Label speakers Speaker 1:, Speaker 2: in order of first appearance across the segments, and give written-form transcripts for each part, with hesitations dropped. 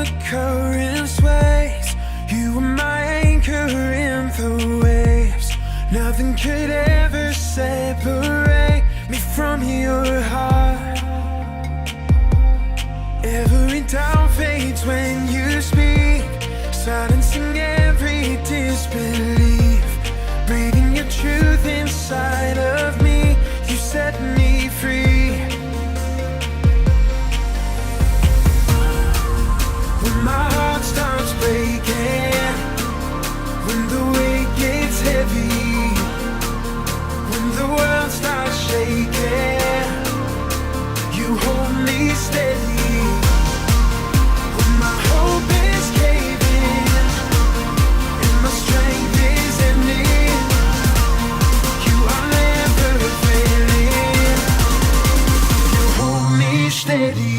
Speaker 1: the current sways. You were my anchor in the waves. Nothing could ever separate me from your heart. Every doubt fades when you speak, silencing every disbelief. Breathing your truth inside of me, you set me free. When my heart starts breaking, when the weight gets heavy, when the world starts shaking, you hold me steady. When my hope is caving and my strength is ending, you are never failing. You hold me steady.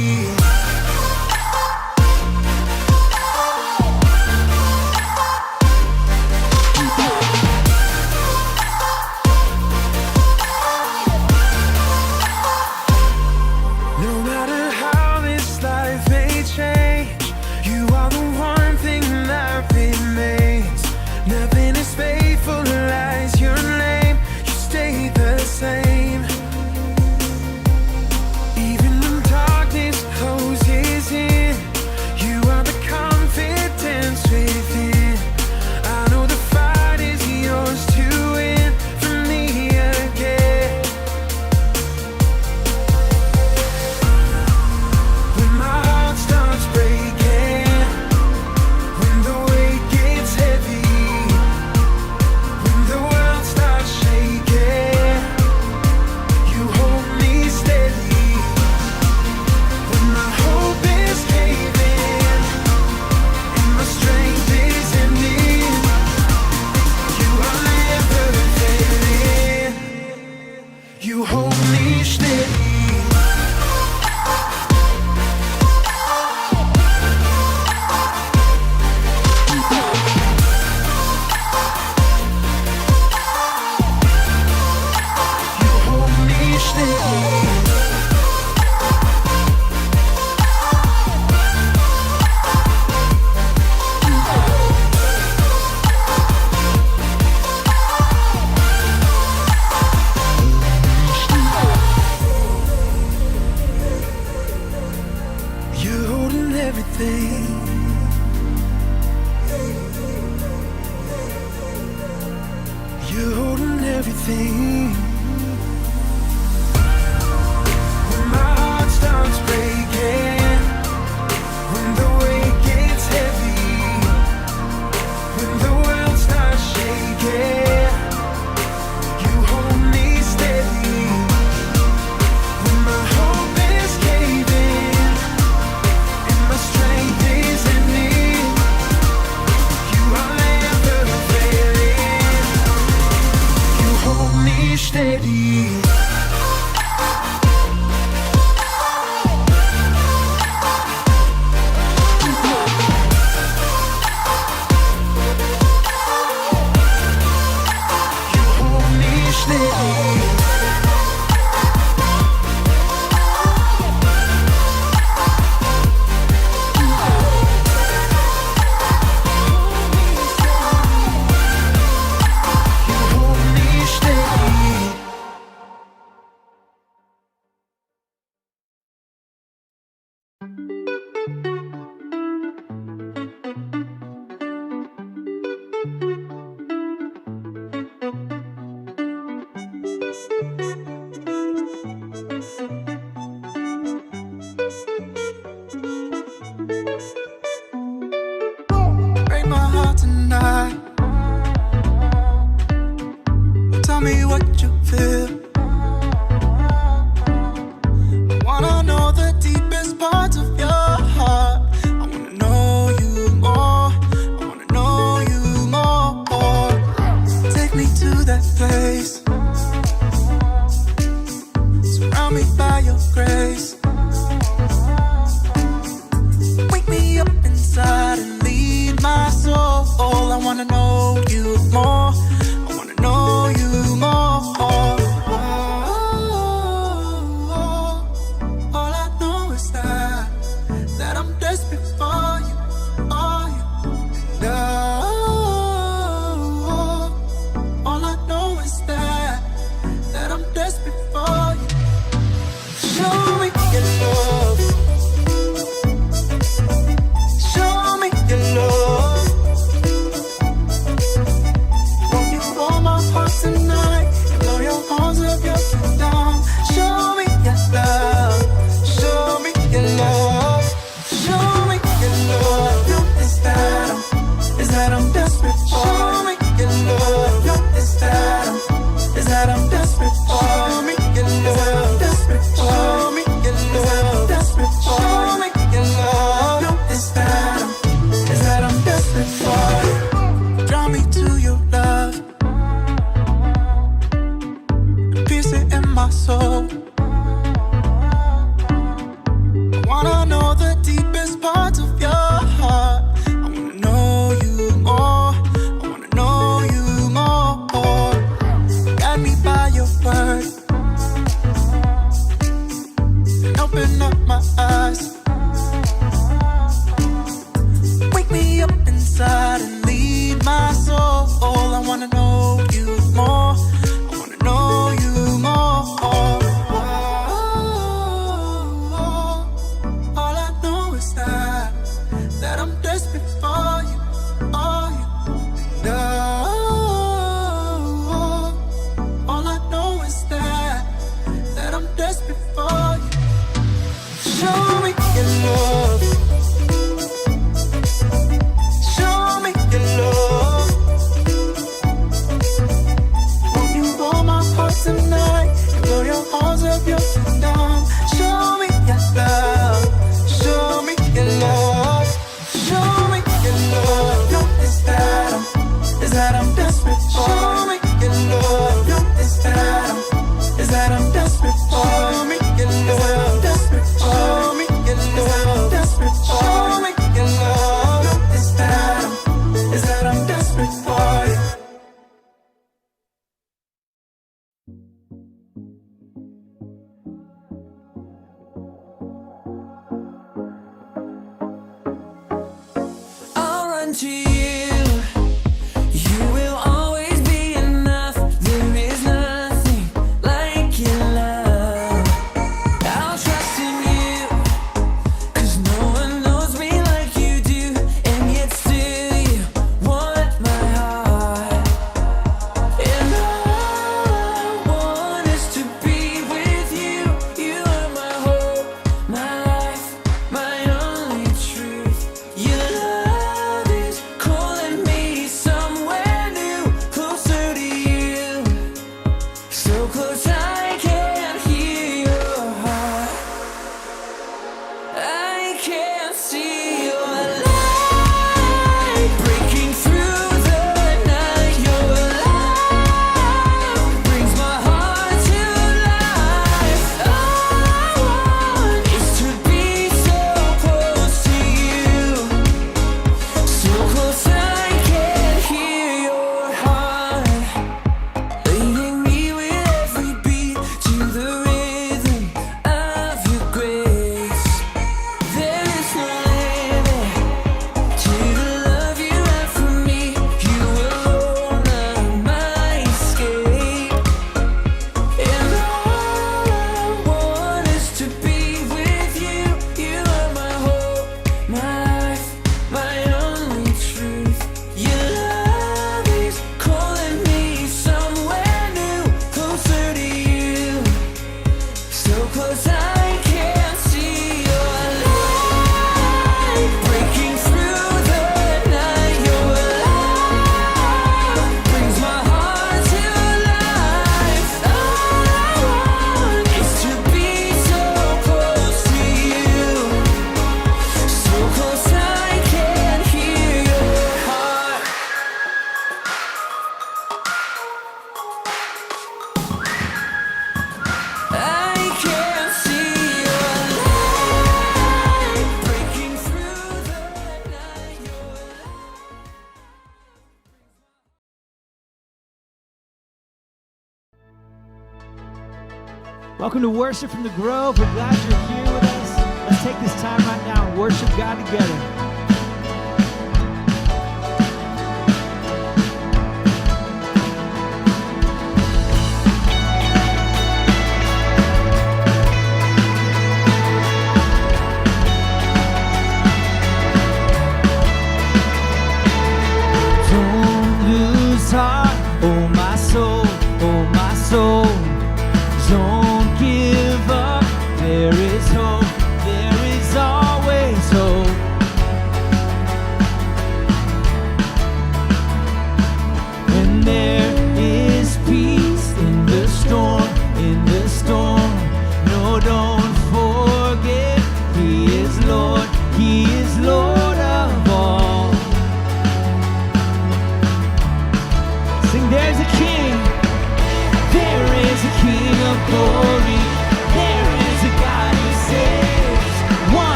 Speaker 2: Wanna know the deepest parts of your
Speaker 1: open up my eyes. Wake me up inside and lead my soul. I wanna know you more. I wanna know you more. All I know is that I'm desperate for you. Oh, you know. All I know is that I'm desperate for you. Show me your love. Show me your love. Won't you hold my heart tonight and blow your arms up your kingdom? Show me your love. Show me your love. Show me your love. No, it's that I'm desperate for. Show me your love. No, it's that I'm desperate for. Show me your love. Desperate for. Show me your love. Desperate for. Show me your love. No, it's that I'm desperate for you. I'll run to you. You will always be enough. There is nothing like your love. I'll trust in you, 'cause no one knows me like you do. And yet still you want my heart. And all I want is to be with you. You are my hope, my life, my only truth. Your love is calling me somewhere new, closer to you. So close I can hear your heart. I can see your light breaking through the night. Your love brings my heart to life. All I want is to be so close to you. So close I can hear your heart, leading me with every beat to the rhythm of your grace. There is no limit to the love you have for me. You alone are my escape. And all I want is to be with you. You are my hope, my life, my only truth. Your love is calling me somewhere new, closer to you. So close I can see your light breaking through the night. Your love brings my heart to life. All I want is to be so close to you. So close I can hear your heart. I can see your light breaking through the night.
Speaker 2: Welcome to Worship from the Grove. We're glad you're here with us. Let's take this time right now and worship God together. Don't lose heart, oh my soul, oh my soul. Don't give up, there is hope, there is always hope.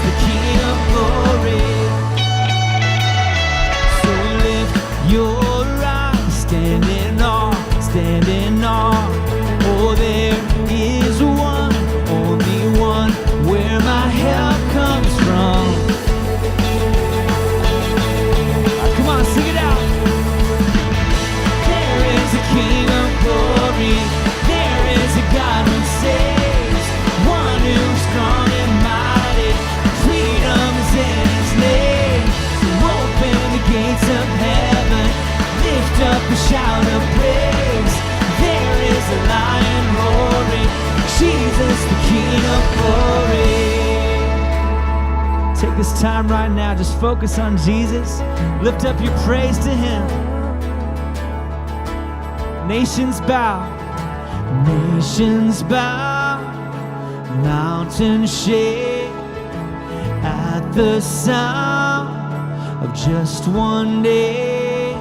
Speaker 2: the King of glory. So lift your eyes, stand in awe, stand in awe. Oh, there is one, only one, where my help comes from. Come on, sing it out. There is a King of glory. There is a God who saves, one who's strong and mighty. Freedom is in his name. So open the gates of heaven, lift up a shout of praise. There is a lion roaring, Jesus the King of glory. Take this time right now, just focus on Jesus. Lift up your praise to him. Nations bow, nations bow, mountains shake at the sound of just one name.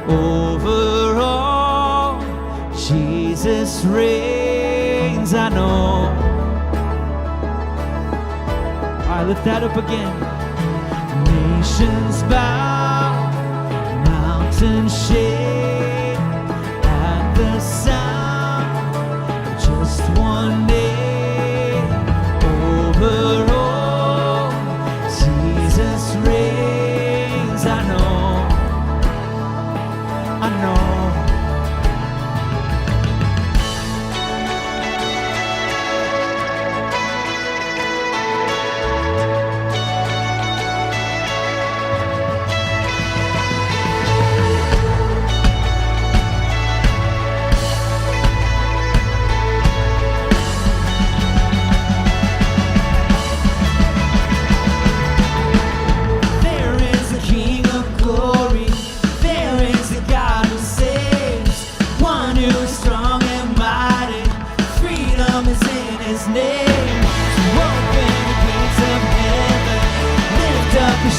Speaker 2: Over all, Jesus reigns, I know. All right, lift that up again. Nations bow, mountains shake at the sound of just one name. Over all, Jesus reigns, I know, I know.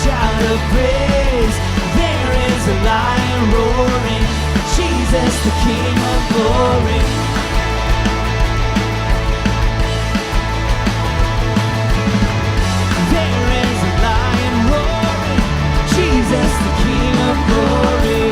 Speaker 2: Shout of praise, there is a lion roaring, Jesus the King of glory. There is a lion roaring, Jesus the King of glory.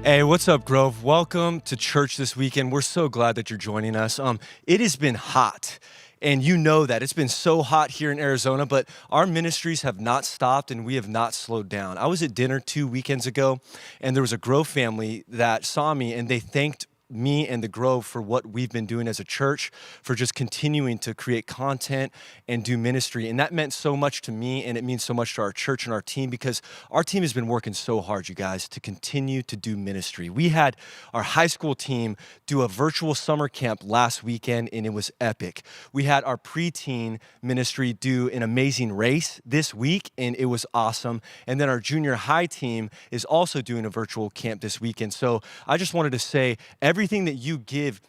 Speaker 3: Hey, what's up, Grove? Welcome to church this weekend. We're so glad that you're joining us. It has been hot, and you know that. It's been so hot here in Arizona, but our ministries have not stopped, and we have not slowed down. I was at dinner 2 weekends ago, and there was a Grove family that saw me, and they thanked me and the Grove for what we've been doing as a church, for just continuing to create content and do ministry. And that meant so much to me, and it means so much to our church and our team, because our team has been working so hard, you guys, to continue to do ministry. We had our high school team do a virtual summer camp last weekend, and it was epic. We had our preteen ministry do an amazing race this week, and it was awesome. And then our junior high team is also doing a virtual camp this weekend. So I just wanted to say, everything that you give,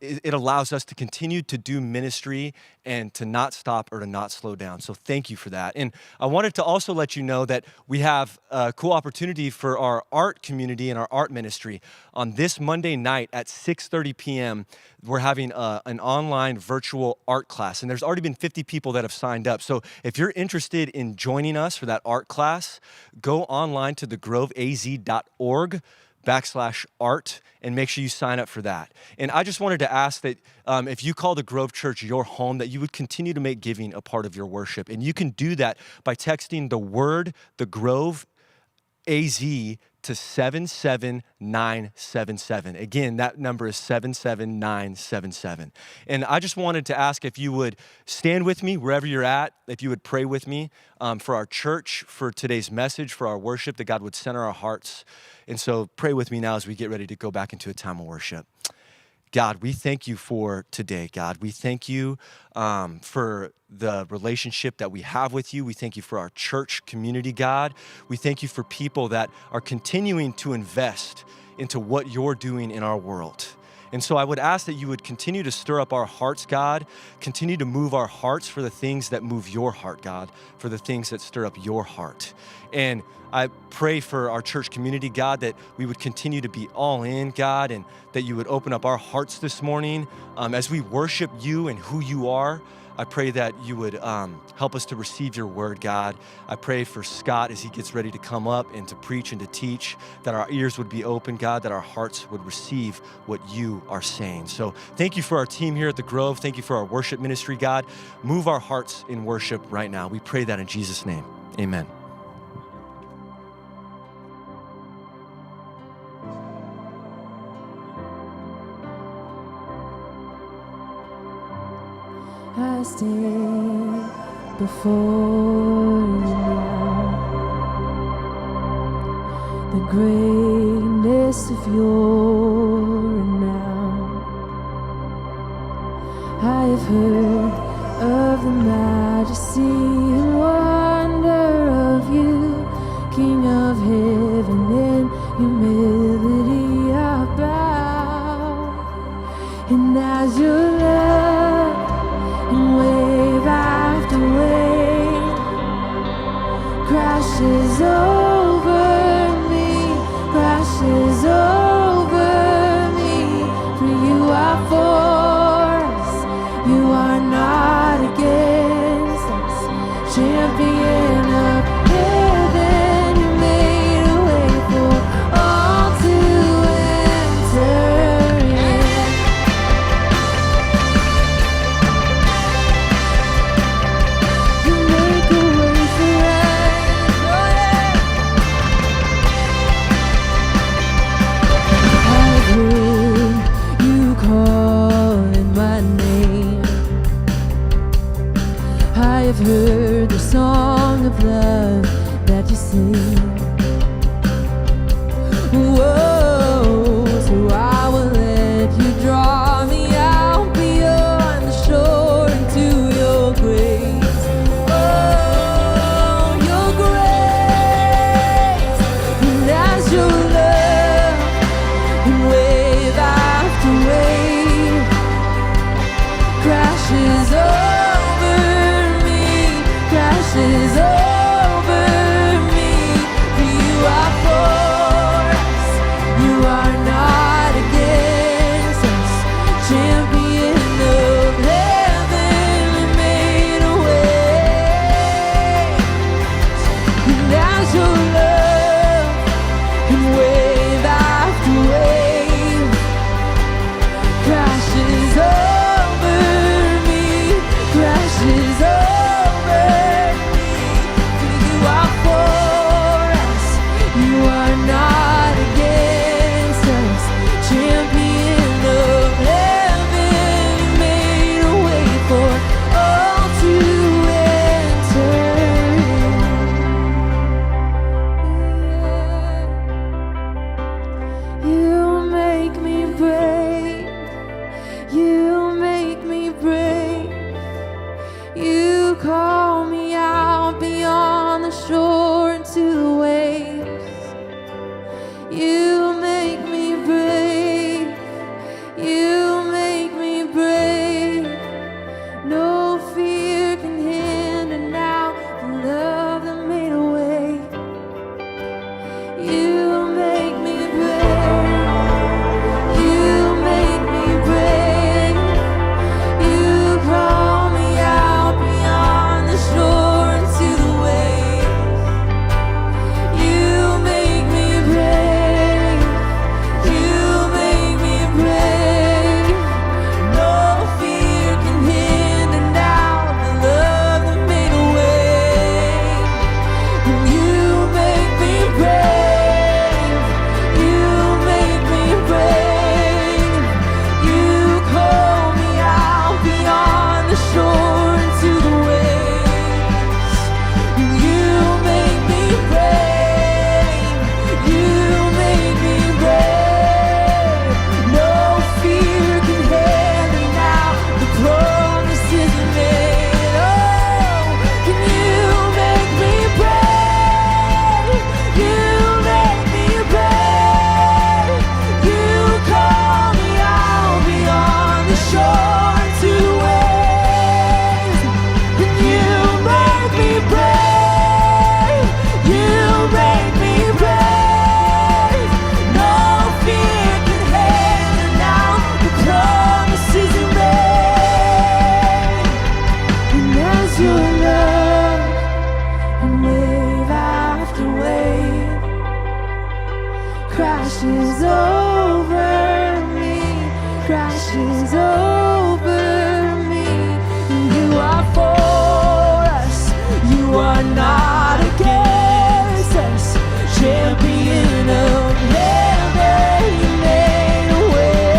Speaker 3: it allows us to continue to do ministry and to not stop or to not slow down. So thank you for that. And I wanted to also let you know that we have a cool opportunity for our art community and our art ministry. On this Monday night at 6:30 p.m., we're having an online virtual art class. And there's already been 50 people that have signed up. So if you're interested in joining us for that art class, go online to thegroveaz.org/art and make sure you sign up for that. And I just wanted to ask that if you call the Grove Church your home, that you would continue to make giving a part of your worship. And you can do that by texting the word, the Grove AZ, to 77977. Again, that number is 77977. And I just wanted to ask if you would stand with me wherever you're at, if you would pray with me for our church, for today's message, for our worship, that God would center our hearts. And so pray with me now as we get ready to go back into a time of worship. God, we thank you for today, God. We thank you for the relationship that we have with you. We thank you for our church community, God. We thank you for people that are continuing to invest into what you're doing in our world. And so I would ask that you would continue to stir up our hearts, God, continue to move our hearts for the things that move your heart, God, for the things that stir up your heart. And I pray for our church community, God, that we would continue to be all in, God, and that you would open up our hearts this morning as we worship you and who you are. I pray that you would help us to receive your word, God. I pray for Scott as he gets ready to come up and to preach and to teach, that our ears would be open, God, that our hearts would receive what you are saying. So thank you for our team here at the Grove. Thank you for our worship ministry, God. Move our hearts in worship right now. We pray that in Jesus' name. Amen.
Speaker 4: I stand before you now. The greatness of your renown. I have heard of the majesty and wonder of you, King of heaven. In humility I bow, and as your love and wave after wave crashes over me, crashes over me. For you are for us, you are not against us. Champion of heaven, you made a way for all to enter in. I've heard the song of love that you sing. Whoa, so I will let you draw me out beyond the shore into your grace. Oh, your grace, and as your love and wave after wave crashes over me, for you are for us, you are not against us. Champion of heaven, made a way. And as your love and wave after wave crashes over me. You are for us, you are not against us. Champion of heaven, you made a way.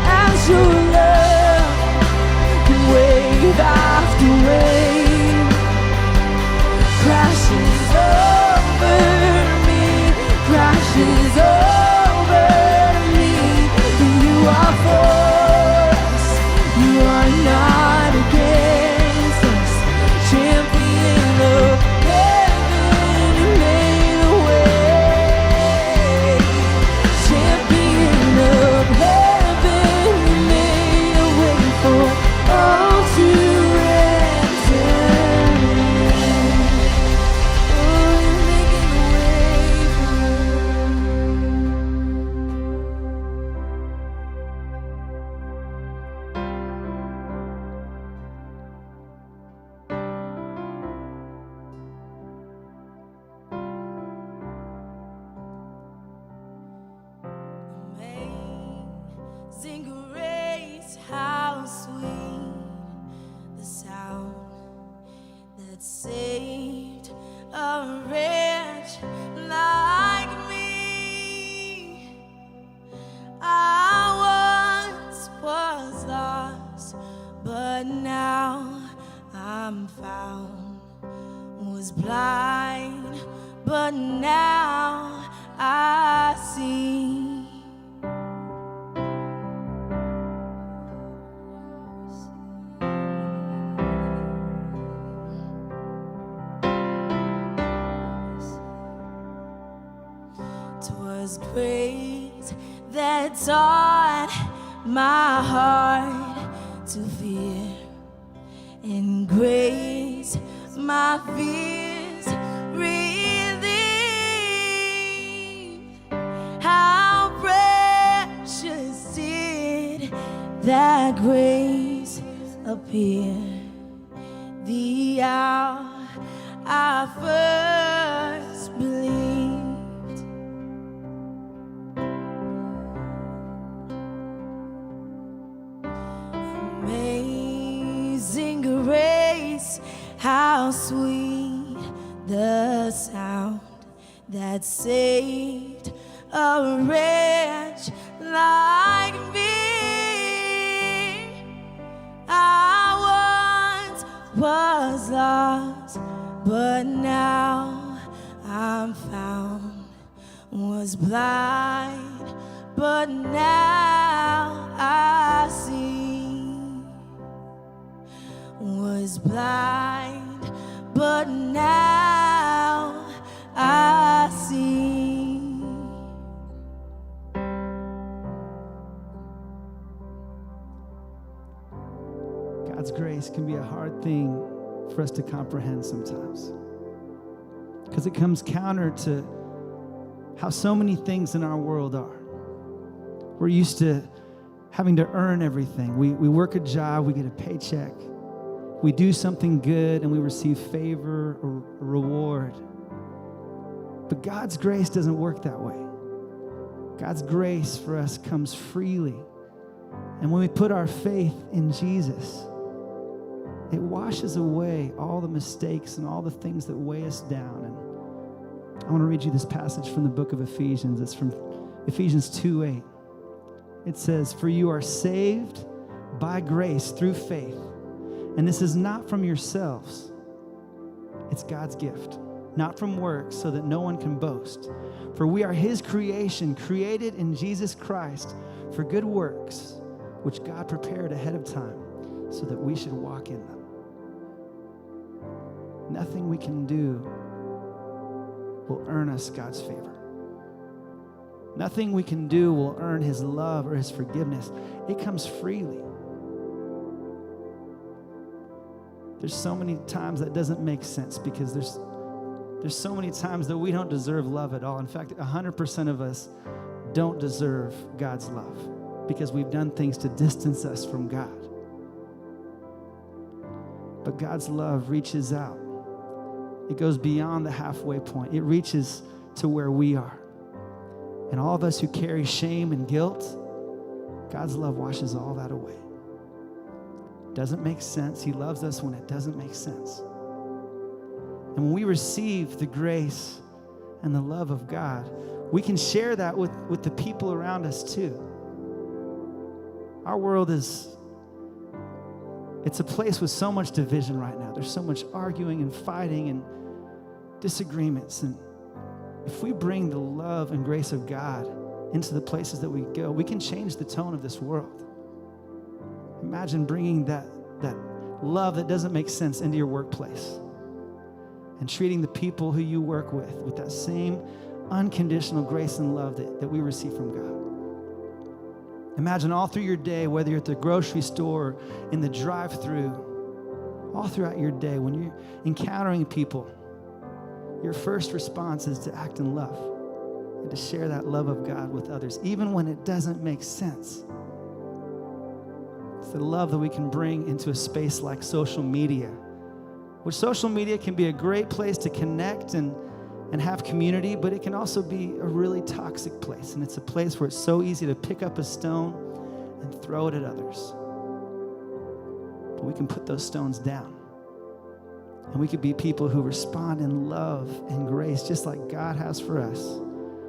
Speaker 4: As your love can wave after wave, crashes over me, crashes over me. You are for us, you are not against us. Champion of heaven, you made a way. Champion of heaven, you made a way for all to enter in. Oh, you're making a way for Amazing grace, how sweet the sound that saved a wretch like me. I once was lost, but now I'm found. Was blind, but now I see. Twas grace that taught my heart to fear, and grace my fears relieved. How precious did that grace appear the hour I first believed. Amazing grace, how sweet the sound that saved a wretch like me. I once was lost, but now I'm found. Was blind, but now I see. Was blind, but now I see.
Speaker 5: God's grace can be a hard thing for us to comprehend sometimes, because it comes counter to how so many things in our world are. We're used to having to earn everything. We work a job, we get a paycheck. We do something good and we receive favor or reward. But God's grace doesn't work that way. God's grace for us comes freely. And when we put our faith in Jesus, it washes away all the mistakes and all the things that weigh us down. And I want to read you this passage from the book of Ephesians. It's from Ephesians 2:8. It says, "For you are saved by grace through faith. And this is not from yourselves. It's God's gift, not from works, so that no one can boast. For we are his creation, created in Jesus Christ for good works, which God prepared ahead of time so that we should walk in them." Nothing we can do will earn us God's favor. Nothing we can do will earn his love or his forgiveness. It comes freely. There's so many times that doesn't make sense, because there's so many times that we don't deserve love at all. In fact, 100% of us don't deserve God's love because we've done things to distance us from God. But God's love reaches out. It goes beyond the halfway point. It reaches to where we are. And all of us who carry shame and guilt, God's love washes all that away. Doesn't make sense. He loves us when it doesn't make sense. And when we receive the grace and the love of God, we can share that with the people around us too. Our world it's a place with so much division right now. There's so much arguing and fighting and disagreements. And if we bring the love and grace of God into the places that we go, we can change the tone of this world. Imagine bringing that love that doesn't make sense into your workplace and treating the people who you work with that same unconditional grace and love that we receive from God. Imagine all through your day, whether you're at the grocery store or in the drive-thru, all throughout your day, when you're encountering people, your first response is to act in love and to share that love of God with others, even when it doesn't make sense. It's the love that we can bring into a space like social media, which social media can be a great place to connect and have community, but it can also be a really toxic place. And it's a place where it's so easy to pick up a stone and throw it at others. But we can put those stones down. And we could be people who respond in love and grace, just like God has for us,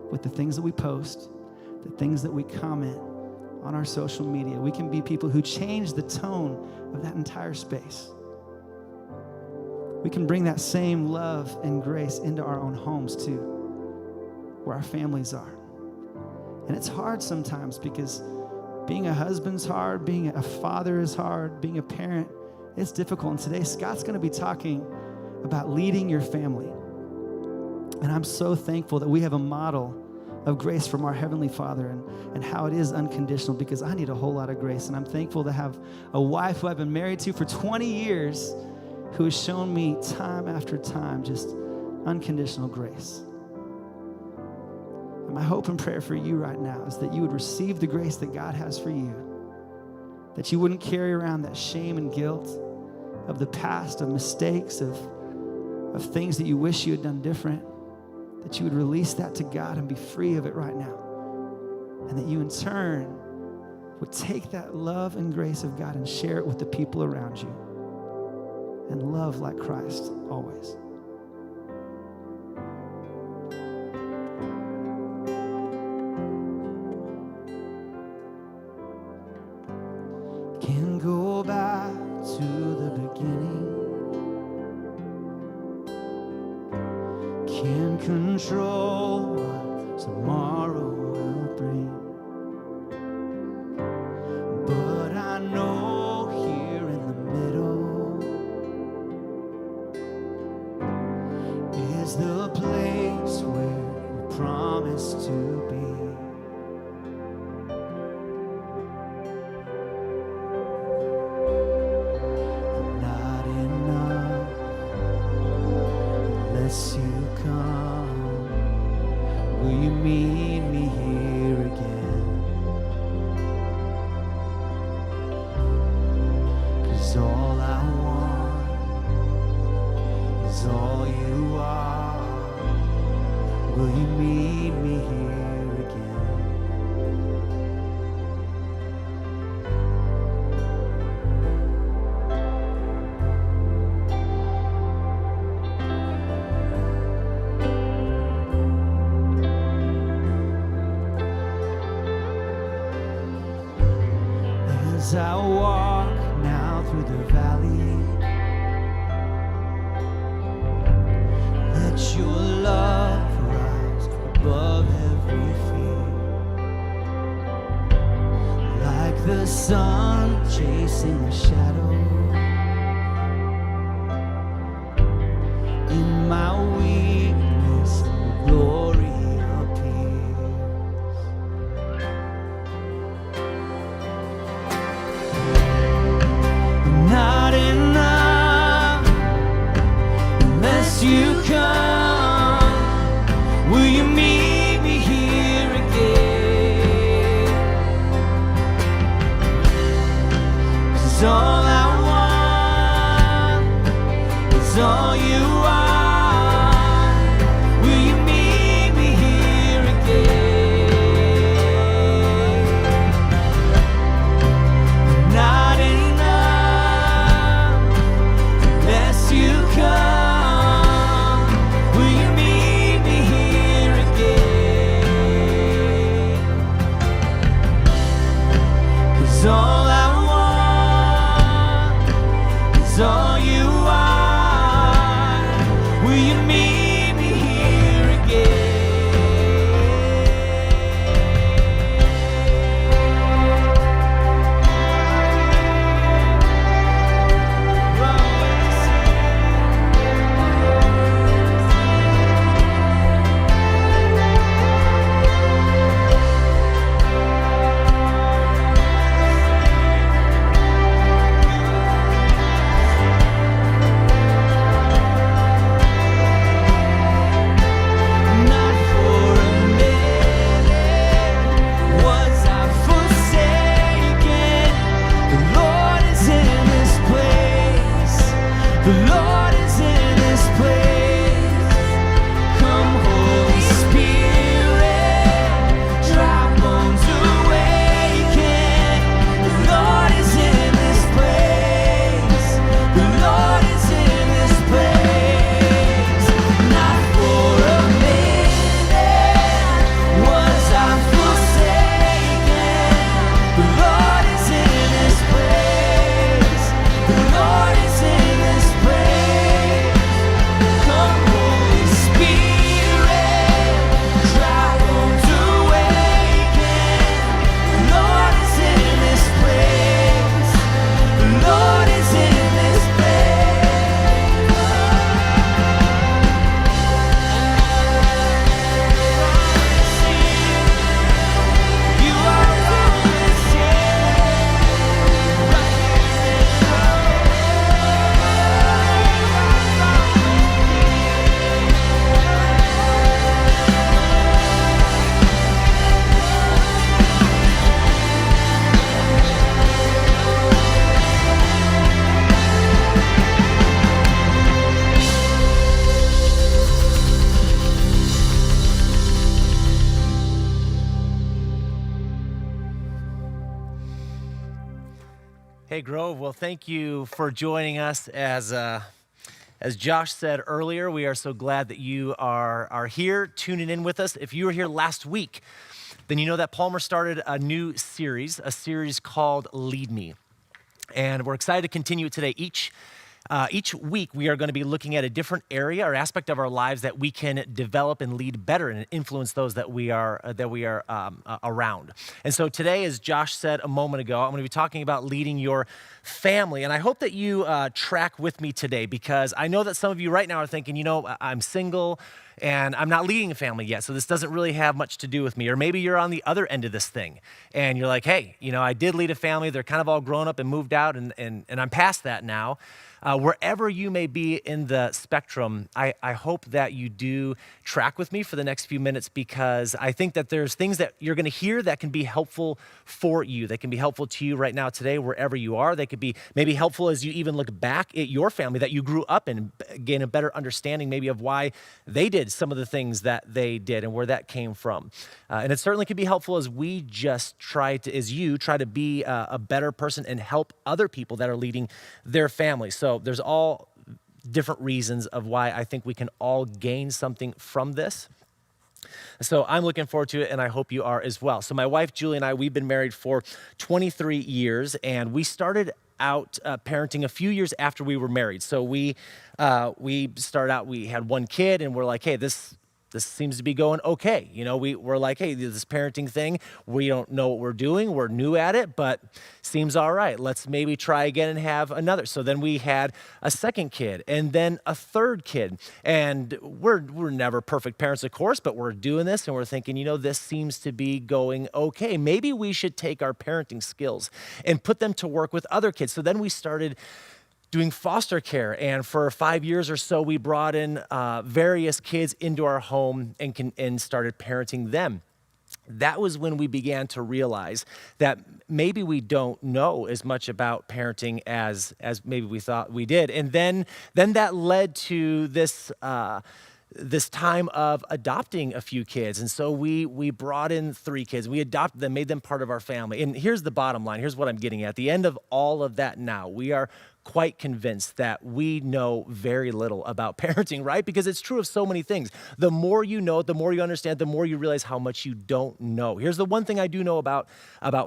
Speaker 5: with the things that we post, the things that we comment on our social media. We can be people who change the tone of that entire space. We can bring that same love and grace into our own homes too, where our families are. And it's hard sometimes because being a husband's hard, being a father is hard, being a parent, it's difficult. And today, Scott's going to be talking about leading your family. And I'm so thankful that we have a model of grace from our Heavenly Father and how it is unconditional, because I need a whole lot of grace. And I'm thankful to have a wife who I've been married to for 20 years who has shown me time after time just unconditional grace. And my hope and prayer for you right now is that you would receive the grace that God has for you, that you wouldn't carry around that shame and guilt of the past, of mistakes, of things that you wish you had done different, that you would release that to God and be free of it right now. And that you in turn would take that love and grace of God and share it with the people around you and love like Christ always. Can go back to the beginning, can control what tomorrow will bring, but I know here in the middle is the place where we promised to be. I'm not enough unless you come. Will you meet me here again? 'Cause all I want is all you are. Will you meet me here again? As I walk now through the valley, let your love rise above every fear, like the sun chasing a shadow. In my weakness, the glory appears. Not enough unless you come. Will you meet me here again? 'Cause all I want
Speaker 2: 'cause all I want is all you are. Will you meet me here again? Not for a minute was I forsaken. The Lord is in this place. The Lord is in this place. Come, Holy Spirit, dry bones awaken. The Lord is in this place. The Lord is in this place. Not for a minute was I forsaken. The Lord is in this place. The Lord is in this place. Come, Holy Spirit, dry bones awaken. The Lord is in this place. The Lord is in this place. You are always
Speaker 6: Hey Grove, well thank you for joining us. As Josh said earlier, we are so glad that you are here tuning in with us. If you were here last week, then you know that Palmer started a new series, a series called Lead Me. And we're excited to continue it today. Each week, we are going to be looking at a different area or aspect of our lives that we can develop and lead better and influence those that we are around. And so today, as Josh said a moment ago, I'm going to be talking about leading your family. And I hope that you track with me today, because I know that some of you right now are thinking, you know, I'm single and I'm not leading a family yet, so this doesn't really have much to do with me. Or maybe you're on the other end of this thing and you're like, hey, you know, I did lead a family. They're kind of all grown up and moved out, and I'm past that now. Wherever you may be in the spectrum, I hope that you do track with me for the next few minutes, because I think that there's things that you're going to hear that can be helpful for you, that can be helpful to you right now today, wherever you are. They could be maybe helpful as you even look back at your family that you grew up in, gain a better understanding maybe of why they did some of the things that they did and where that came from. And it certainly could be helpful as we just try to be a better person and help other people that are leading their family. So there's all different reasons of why I think we can all gain something from this. So I'm looking forward to it, and I hope you are as well. So my wife, Julie, and I, we've been married for 23 years, and we started out parenting a few years after we were married. So we started out, we had one kid, and we're like, hey, this seems to be going okay. You know, we're like, hey, this parenting thing, we don't know what we're doing. We're new at it, but seems all right. Let's maybe try again and have another. So then we had a second kid and then a third kid. And we're never perfect parents, of course, but we're doing this and we're thinking, you know, this seems to be going okay. Maybe we should take our parenting skills and put them to work with other kids. So then we started doing foster care, and for 5 years or so, we brought in various kids into our home and started parenting them. That was when we began to realize that maybe we don't know as much about parenting as maybe we thought we did, and then that led to this time of adopting a few kids. And so we brought in 3 kids. We adopted them, made them part of our family. And here's the bottom line. Here's what I'm getting at. At the end of all of that now, we are quite convinced that we know very little about parenting, right? Because it's true of so many things. The more you know, the more you understand, the more you realize how much you don't know. Here's the one thing I do know about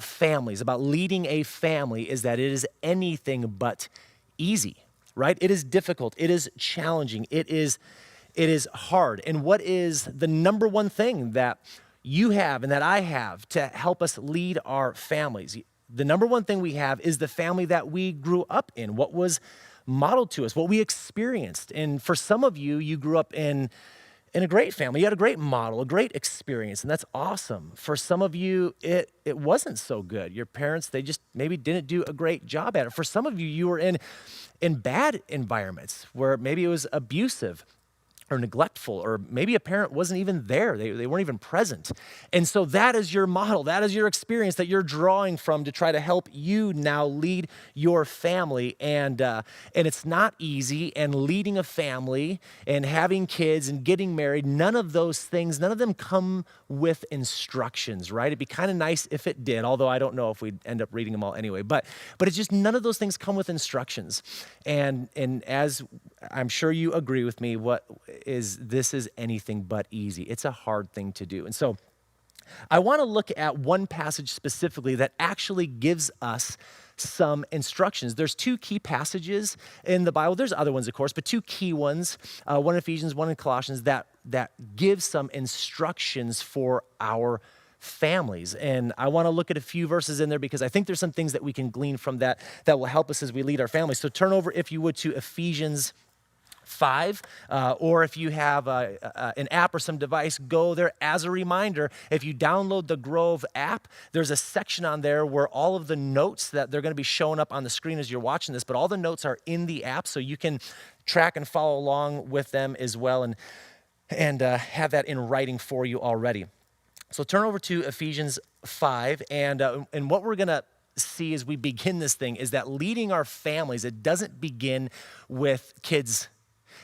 Speaker 6: families, about leading a family, is that it is anything but easy, right? It is difficult. It is challenging. It is hard. And what is the number one thing that you have and that I have to help us lead our families? The number one thing we have is the family that we grew up in, what was modeled to us, what we experienced. And for some of you, you grew up in a great family. You had a great model, a great experience, and that's awesome. For some of you, it wasn't so good. Your parents, they just maybe didn't do a great job at it. For some of you, you were in bad environments where maybe it was abusive or neglectful, or maybe a parent wasn't even there. They weren't even present. And so that is your model. That is your experience that you're drawing from to try to help you now lead your family. And it's not easy. And leading a family and having kids and getting married, none of those things, none of them come with instructions, right? It'd be kind of nice if it did, although I don't know if we'd end up reading them all anyway. But it's just none of those things come with instructions. And as I'm sure you agree with me, this is anything but easy. It's a hard thing to do. And so I want to look at one passage specifically that actually gives us some instructions. There's two key passages in the Bible. There's other ones, of course, but two key ones, one in Ephesians, one in Colossians, that give some instructions for our families. And I want to look at a few verses in there because I think there's some things that we can glean from that will help us as we lead our families. So turn over, if you would, to Ephesians 5, or if you have an app or some device, go there as a reminder. If you download the Grove app, there's a section on there where all of the notes that they're going to be showing up on the screen as you're watching this, but all the notes are in the app, so you can track and follow along with them as well, and have that in writing for you already. So turn over to Ephesians 5, and what we're going to see as we begin this thing is that leading our families, it doesn't begin with kids.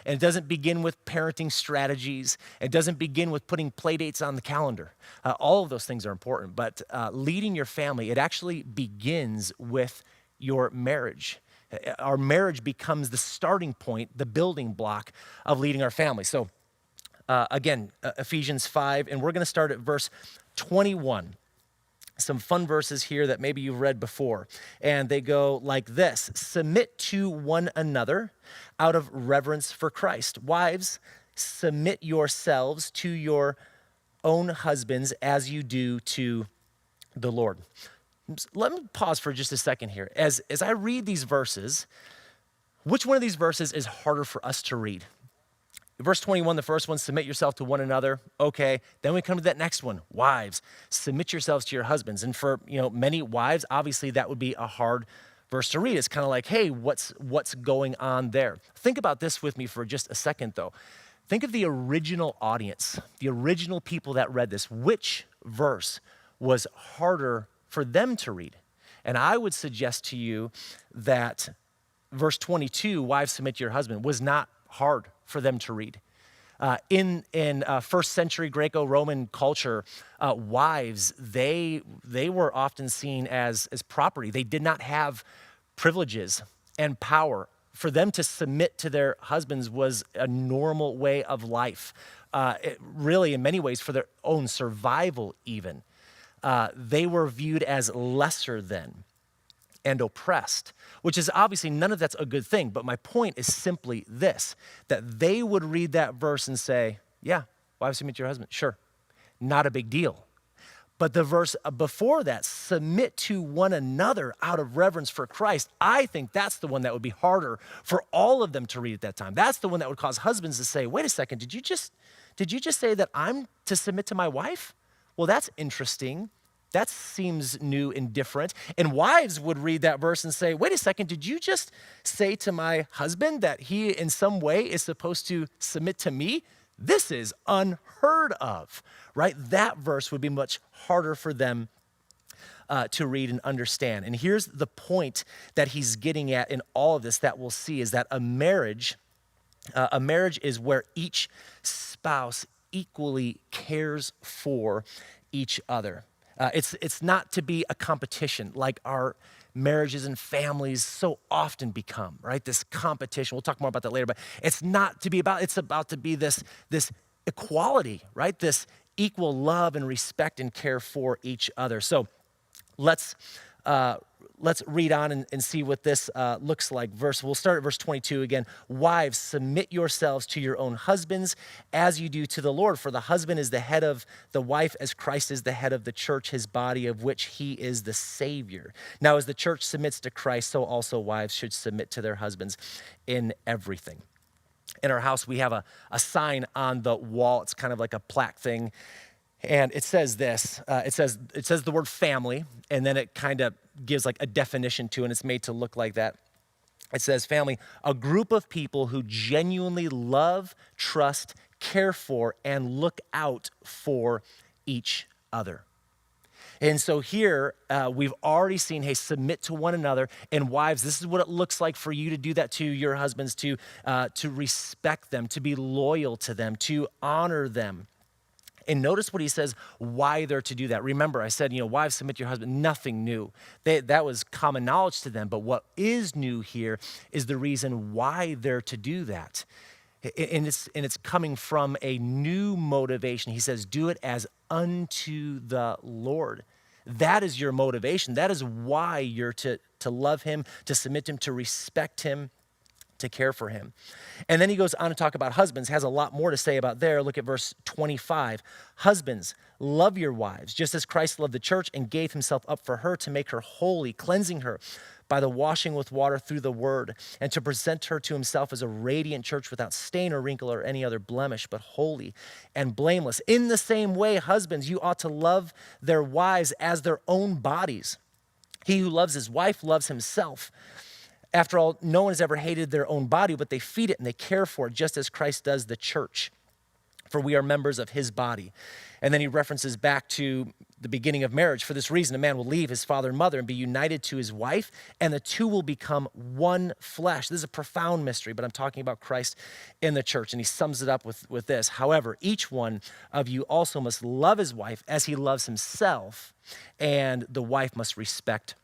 Speaker 6: And it doesn't begin with parenting strategies. It doesn't begin with putting play dates on the calendar. All of those things are important, but leading your family, it actually begins with your marriage. Our marriage becomes the starting point, the building block of leading our family. So again, Ephesians 5, and we're going to start at verse 21. Some fun verses here that maybe you've read before. And they go like this: submit to one another out of reverence for Christ. Wives, submit yourselves to your own husbands as you do to the Lord. Let me pause for just a second here. As I read these verses, which one of these verses is harder for us to read? Verse 21, the first one, submit yourself to one another. Okay, then we come to that next one. Wives, submit yourselves to your husbands. And for many wives, obviously that would be a hard verse to read. It's kind of like, hey, what's going on there? Think about this with me for just a second, though. Think of the original audience, the original people that read this. Which verse was harder for them to read? And I would suggest to you that verse 22, wives, submit to your husband, was not hard for them to read. In first century Greco-Roman culture, wives, they were often seen as property. They did not have privileges and power. For them to submit to their husbands was a normal way of life. Really, in many ways, for their own survival even. They were viewed as lesser than and oppressed, which is obviously none of that's a good thing. But my point is simply this, that they would read that verse and say, yeah, wives, submit to your husband. Sure, not a big deal. But the verse before that, submit to one another out of reverence for Christ, I think that's the one that would be harder for all of them to read at that time. That's the one that would cause husbands to say, wait a second, did you just say that I'm to submit to my wife? Well, that's interesting. That seems new and different. And wives would read that verse and say, wait a second, did you just say to my husband that he in some way is supposed to submit to me? This is unheard of, right? That verse would be much harder for them to read and understand. And here's the point that he's getting at in all of this that we'll see is that a marriage is where each spouse equally cares for each other. It's not to be a competition like our marriages and families so often become, right? This competition. We'll talk more about that later, but it's not to be about, it's about to be this equality, right? This equal love and respect and care for each other. So let's read on and see what this looks like. We'll start at verse 22 again. Wives, submit yourselves to your own husbands as you do to the Lord. For the husband is the head of the wife, as Christ is the head of the church, his body, of which he is the Savior. Now, as the church submits to Christ, so also wives should submit to their husbands in everything. In our house, we have a sign on the wall. It's kind of like a plaque thing. And it says this, it says the word family, and then it kind of gives like a definition to it, and it's made to look like that. It says family, a group of people who genuinely love, trust, care for, and look out for each other. And so here, we've already seen, hey, submit to one another. And wives, this is what it looks like for you to do that to your husbands, to respect them, to be loyal to them, to honor them. And notice what he says, why they're to do that. Remember, I said, wives, submit to your husband, nothing new. That was common knowledge to them. But what is new here is the reason why they're to do that. And it's coming from a new motivation. He says, do it as unto the Lord. That is your motivation. That is why you're to love him, to submit to him, to respect him, to care for him. And then he goes on to talk about husbands, has a lot more to say about there. Look at verse 25. Husbands, love your wives, just as Christ loved the church and gave himself up for her to make her holy, cleansing her by the washing with water through the word, and to present her to himself as a radiant church without stain or wrinkle or any other blemish, but holy and blameless. In the same way, husbands, you ought to love their wives as their own bodies. He who loves his wife loves himself. After all, no one has ever hated their own body, but they feed it and they care for it, just as Christ does the church. For we are members of his body. And then he references back to the beginning of marriage. For this reason, a man will leave his father and mother and be united to his wife, and the two will become one flesh. This is a profound mystery, but I'm talking about Christ in the church, and he sums it up with this. However, each one of you also must love his wife as he loves himself, and the wife must respect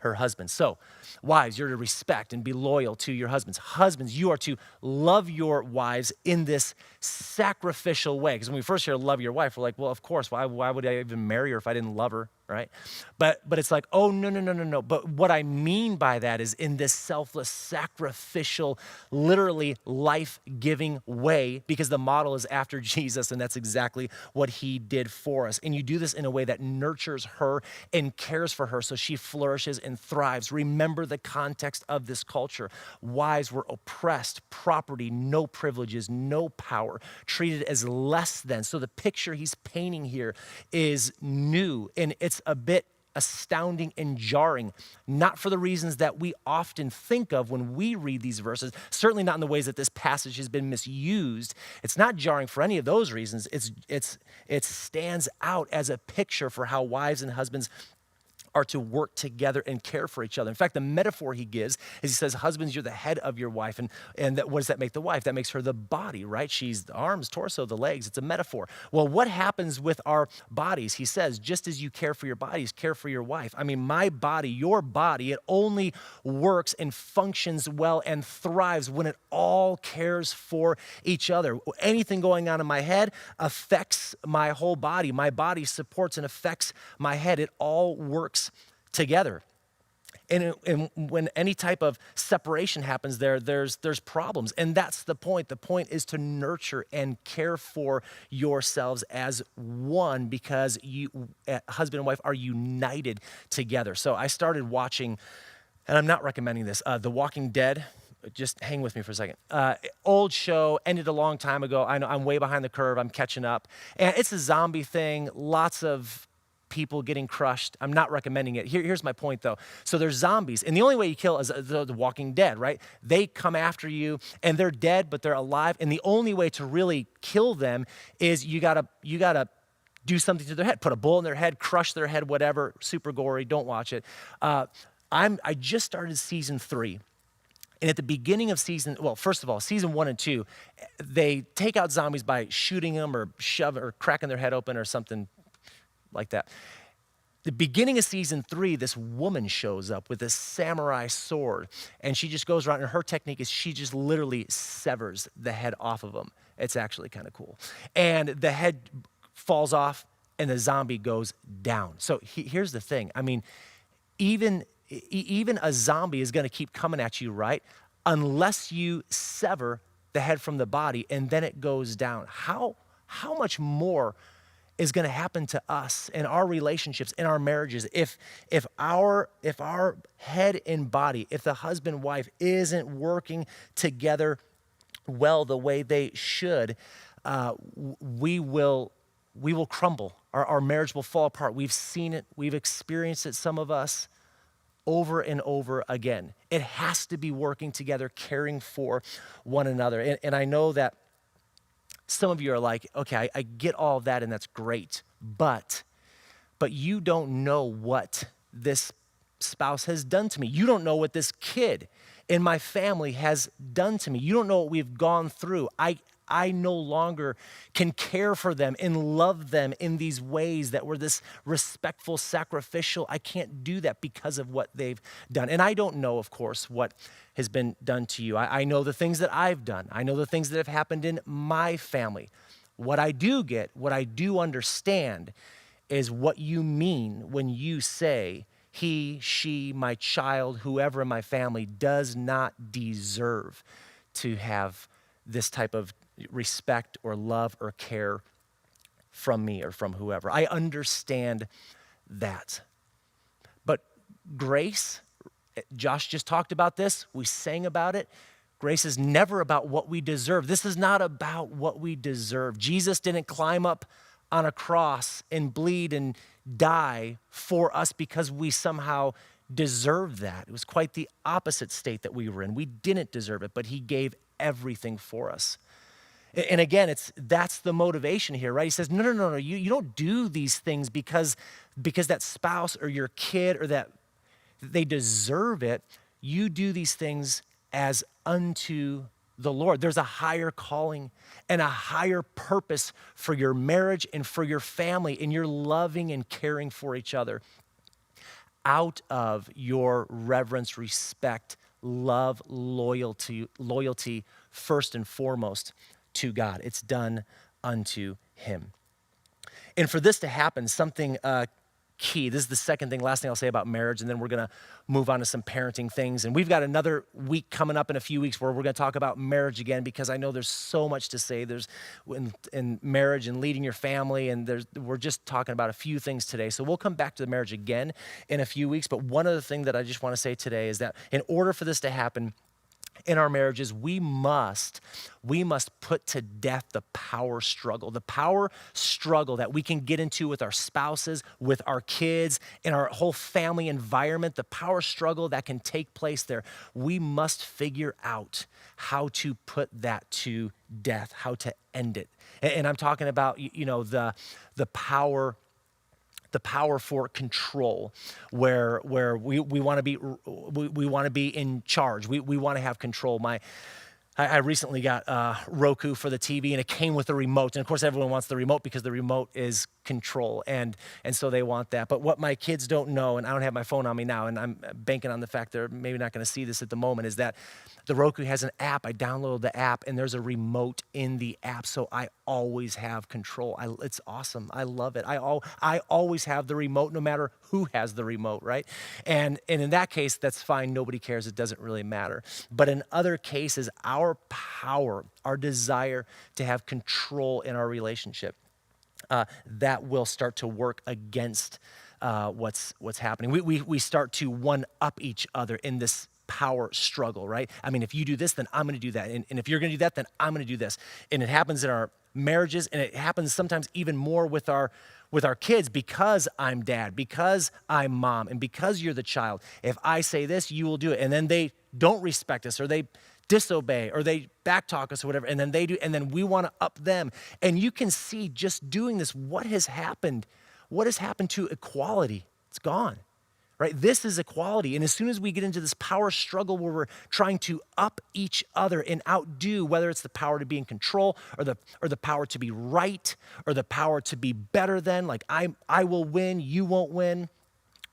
Speaker 6: her husband. So, wives, you're to respect and be loyal to your husbands. Husbands, you are to love your wives in this sacrificial way. Because when we first hear love your wife, we're like, well, of course, why would I even marry her if I didn't love her, right? But it's like, oh, no. But what I mean by that is in this selfless, sacrificial, literally life-giving way, because the model is after Jesus, and that's exactly what he did for us. And you do this in a way that nurtures her and cares for her so she flourishes and thrives. Remember the context of this culture. Wives were oppressed, property, no privileges, no power, treated as less than. So the picture he's painting here is new, and it's a bit astounding and jarring, not for the reasons that we often think of when we read these verses, certainly not in the ways that this passage has been misused. It's not jarring for any of those reasons. It stands out as a picture for how wives and husbands are to work together and care for each other. In fact, the metaphor he gives is he says, husbands, you're the head of your wife. And what does that make the wife? That makes her the body, right? She's the arms, torso, the legs. It's a metaphor. Well, what happens with our bodies? He says, just as you care for your bodies, care for your wife. I mean, my body, your body, it only works and functions well and thrives when it all cares for each other. Anything going on in my head affects my whole body. My body supports and affects my head. It all works together. And when any type of separation happens there's problems. And that's the point. The point is to nurture and care for yourselves as one, because you, husband and wife, are united together. So I started watching, and I'm not recommending this, The Walking Dead. Just hang with me for a second. Old show, ended a long time ago. I know I'm way behind the curve. I'm catching up. And it's a zombie thing. Lots of people getting crushed. I'm not recommending it. Here's my point, though. So there's zombies, and the only way you kill is the Walking Dead, right? They come after you, and they're dead, but they're alive. And the only way to really kill them is you gotta do something to their head, put a bullet in their head, crush their head, whatever. Super gory. Don't watch it. I just started season 3. And at the beginning of first of all, season 1 and 2, they take out zombies by shooting them or cracking their head open or something like that. the beginning of season 3, this woman shows up with this samurai sword, and she just goes around, and her technique is she just literally severs the head off of him. It's actually kind of cool. And the head falls off, and the zombie goes down. So here's the thing. I mean, even a zombie is going to keep coming at you, right? Unless you sever the head from the body, and then it goes down. How much more is going to happen to us in our relationships, in our marriages, if our head and body, if the husband wife isn't working together well the way they should, we will crumble. Our marriage will fall apart. We've seen it. We've experienced it, some of us, over and over again. It has to be working together, caring for one another. And I know that some of you are like, okay, I get all of that, and that's great, but you don't know what this spouse has done to me. You don't know what this kid in my family has done to me. You don't know what we've gone through. I no longer can care for them and love them in these ways that were this respectful, sacrificial. I can't do that because of what they've done. And I don't know, of course, what has been done to you. I know the things that I've done. I know the things that have happened in my family. What I do get, what I do understand is what you mean when you say, he, she, my child, whoever in my family does not deserve to have this type of respect or love or care from me or from whoever. I understand that. But grace, Josh just talked about this. We sang about it. Grace is never about what we deserve. This is not about what we deserve. Jesus didn't climb up on a cross and bleed and die for us because we somehow deserve that. It was quite the opposite state that we were in. We didn't deserve it, but he gave everything for us. And again, that's the motivation here, right? He says, no, you don't do these things because that spouse or your kid or that they deserve it. You do these things as unto the Lord. There's a higher calling and a higher purpose for your marriage and for your family, and you're loving and caring for each other out of your reverence, respect, love, loyalty first and foremost to God. It's done unto him. And for this to happen, something key, this is the second thing, last thing I'll say about marriage, and then we're gonna move on to some parenting things. And we've got another week coming up in a few weeks where we're gonna talk about marriage again, because I know there's so much to say. There's in marriage and leading your family, and we're just talking about a few things today. So we'll come back to the marriage again in a few weeks. But one other thing that I just wanna say today is that in order for this to happen, in our marriages, we must put to death the power struggle that we can get into with our spouses, with our kids, in our whole family environment, the power struggle that can take place there. We must figure out how to put that to death, how to end it. And I'm talking about, the power for control, where we want to be in charge. We want to have control. I recently got Roku for the TV, and it came with a remote. And of course, everyone wants the remote because the remote is control, and so they want that. But what my kids don't know, and I don't have my phone on me now, and I'm banking on the fact they're maybe not going to see this at the moment, is that the Roku has an app. I downloaded the app, and there's a remote in the app, so I always have control. It's awesome. I love it. I always have the remote, no matter who has the remote, right? And in that case, that's fine. Nobody cares. It doesn't really matter. But in other cases, our power, our desire to have control in our relationship, that will start to work against what's happening. We start to one-up each other in this power struggle, right? I mean, if you do this, then I'm going to do that. And if you're going to do that, then I'm going to do this. And it happens in our marriages, and it happens sometimes even more with our kids, because I'm dad, because I'm mom, and because you're the child. If I say this, you will do it. And then they don't respect us, or they disobey, or they backtalk us, or whatever, and then they do, and then we want to up them. And you can see just doing this, what has happened to equality? It's gone. Right? This is equality. And as soon as we get into this power struggle where we're trying to up each other and outdo, whether it's the power to be in control, or the power to be right, or the power to be better than, like I will win, you won't win,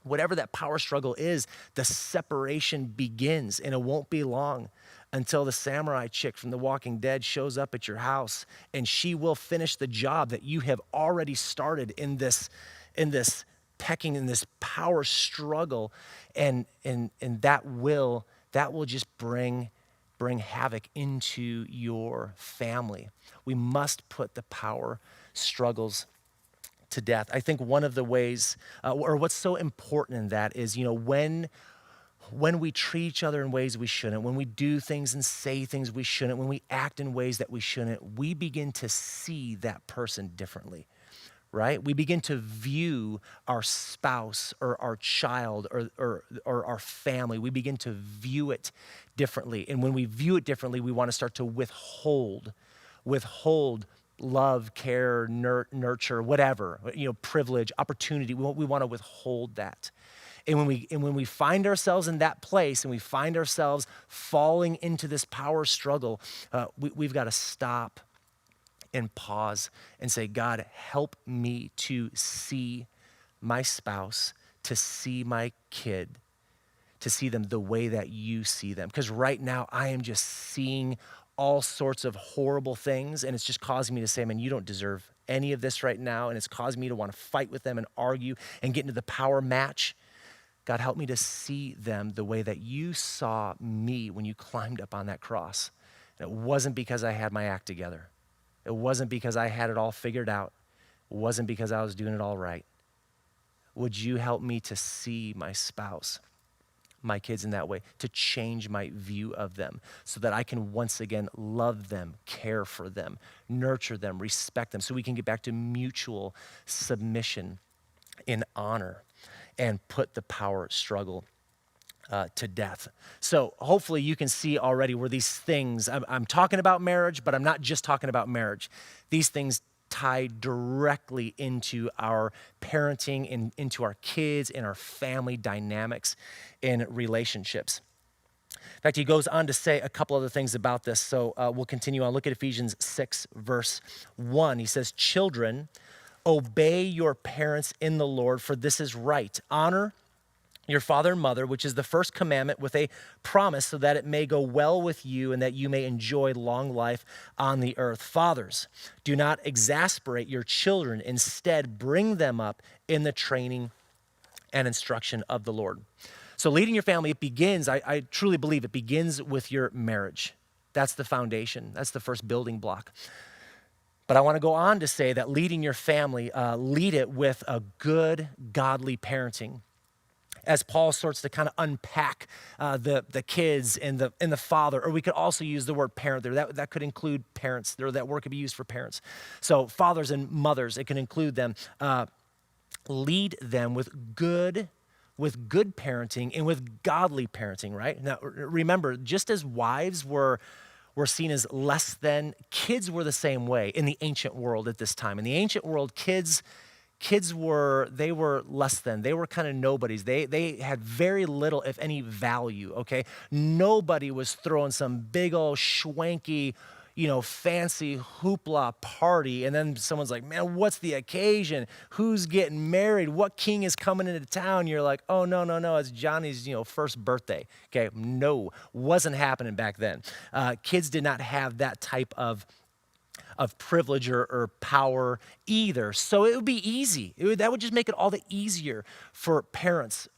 Speaker 6: whatever that power struggle is, the separation begins, and it won't be long until the samurai chick from The Walking Dead shows up at your house, and she will finish the job that you have already started in this pecking, in this power struggle, and that will just bring havoc into your family. We must put the power struggles to death. I think one of the ways, or what's so important in that is, when we treat each other in ways we shouldn't, when we do things and say things we shouldn't, when we act in ways that we shouldn't, we begin to see that person differently, right? We begin to view our spouse or our child or our family. We begin to view it differently. And when we view it differently, we want to start to withhold love, care, nurture, whatever, privilege, opportunity. We want to withhold that. And when we find ourselves in that place and we find ourselves falling into this power struggle, we've got to stop and pause and say, God, help me to see my spouse, to see my kid, to see them the way that you see them. Because right now I am just seeing all sorts of horrible things, and it's just causing me to say, man, you don't deserve any of this right now, and it's causing me to want to fight with them and argue and get into the power match. God, help me to see them the way that you saw me when you climbed up on that cross. And it wasn't because I had my act together. It wasn't because I had it all figured out. It wasn't because I was doing it all right. Would you help me to see my spouse, my kids in that way, to change my view of them so that I can once again love them, care for them, nurture them, respect them, so we can get back to mutual submission in honor and put the power struggle to death. So hopefully you can see already where these things, I'm talking about marriage, but I'm not just talking about marriage. These things tie directly into our parenting and into our kids and our family dynamics and relationships. In fact, he goes on to say a couple other things about this. So we'll continue on. Look at Ephesians 6, verse 1. He says, children, obey your parents in the Lord, for this is right. Honor your father and mother, which is the first commandment with a promise so that it may go well with you and that you may enjoy long life on the earth. Fathers, do not exasperate your children. Instead, bring them up in the training and instruction of the Lord. So leading your family, it begins, I truly believe it begins with your marriage. That's the foundation. That's the first building block. But I want to go on to say that leading your family, lead it with a good, godly parenting. As Paul starts to kind of unpack the kids and the father, or we could also use the word parent there. That could include parents, or that word could be used for parents. So fathers and mothers, it can include them. Lead them with good parenting and with godly parenting, right? Now, remember, just as wives were seen as less than, kids were the same way in the ancient world at this time. In the ancient world, kids were less than. They were kind of nobodies. They had very little, if any, value, okay? Nobody was throwing some big old schwanky, fancy hoopla party, and then someone's like, man, what's the occasion? Who's getting married? What king is coming into town? You're like, oh, no, it's Johnny's, first birthday. Okay, no, wasn't happening back then. Kids did not have that type of privilege or power either. So it would be easy. That would just make it all the easier for parents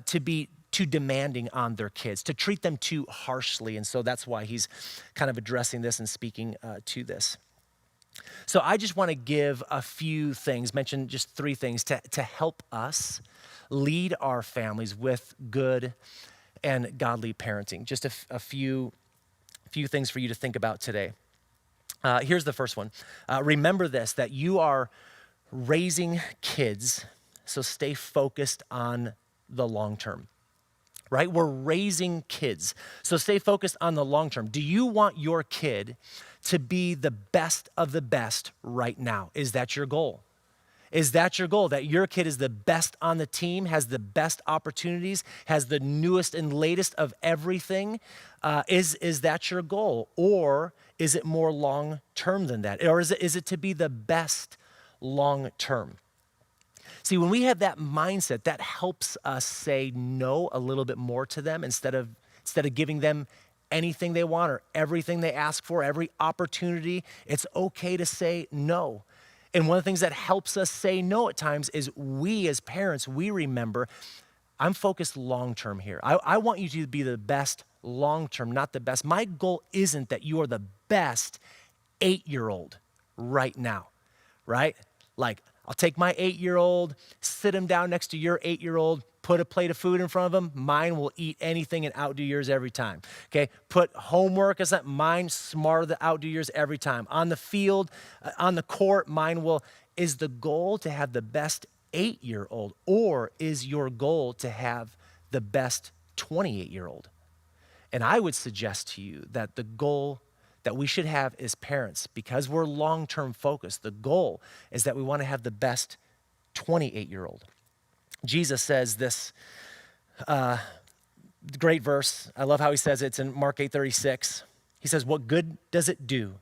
Speaker 6: to be too demanding on their kids, to treat them too harshly. And so that's why he's kind of addressing this and speaking to this. So I just want to give a few things, mention just 3 things to help us lead our families with good and godly parenting. Just a few things for you to think about today. Here's the first one. Remember this, that you are raising kids, so stay focused on the long term, right? We're raising kids, so stay focused on the long term. Do you want your kid to be the best of the best right now? Is that your goal? Is that your goal, that your kid is the best on the team, has the best opportunities, has the newest and latest of everything? Is that your goal? Or is it more long-term than that? Or is it to be the best long-term? See, when we have that mindset, that helps us say no a little bit more to them instead of giving them anything they want or everything they ask for, every opportunity. It's okay to say no. And one of the things that helps us say no at times is we as parents, we remember, I'm focused long-term here. I want you to be the best long-term, not the best. My goal isn't that you are the best 8-year-old right now, right? Like, I'll take my 8-year-old, sit him down next to your 8-year-old, put a plate of food in front of him. Mine will eat anything and outdo yours every time, okay? Put homework as that, mine smarter than outdo yours every time. On the field, on the court, mine will. Is the goal to have the best 8-year-old, or is your goal to have the best 28-year-old? And I would suggest to you that the goal that we should have as parents, because we're long-term focused, the goal is that we want to have the best 28-year-old. Jesus says this great verse. I love how he says it. It's in Mark 8:36. He says, what good does it do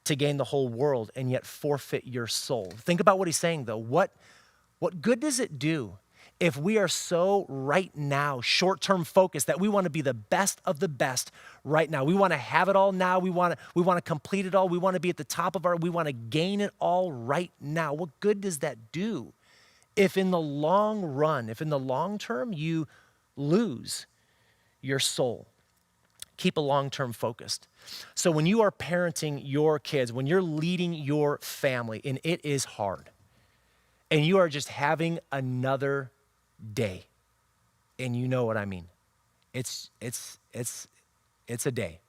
Speaker 6: to gain the whole world and yet forfeit your soul? Think about what he's saying, though. What good does it do if we are so right now, short-term focused, that we want to be the best of the best right now? We want to have it all now. We want to complete it all. We want to be at the top of we want to gain it all right now. What good does that do if in the long run, if in the long term, you lose your soul? Keep a long-term focused. So when you are parenting your kids, when you're leading your family, and it is hard, and you are just having another day, and you know what I mean. It's a day.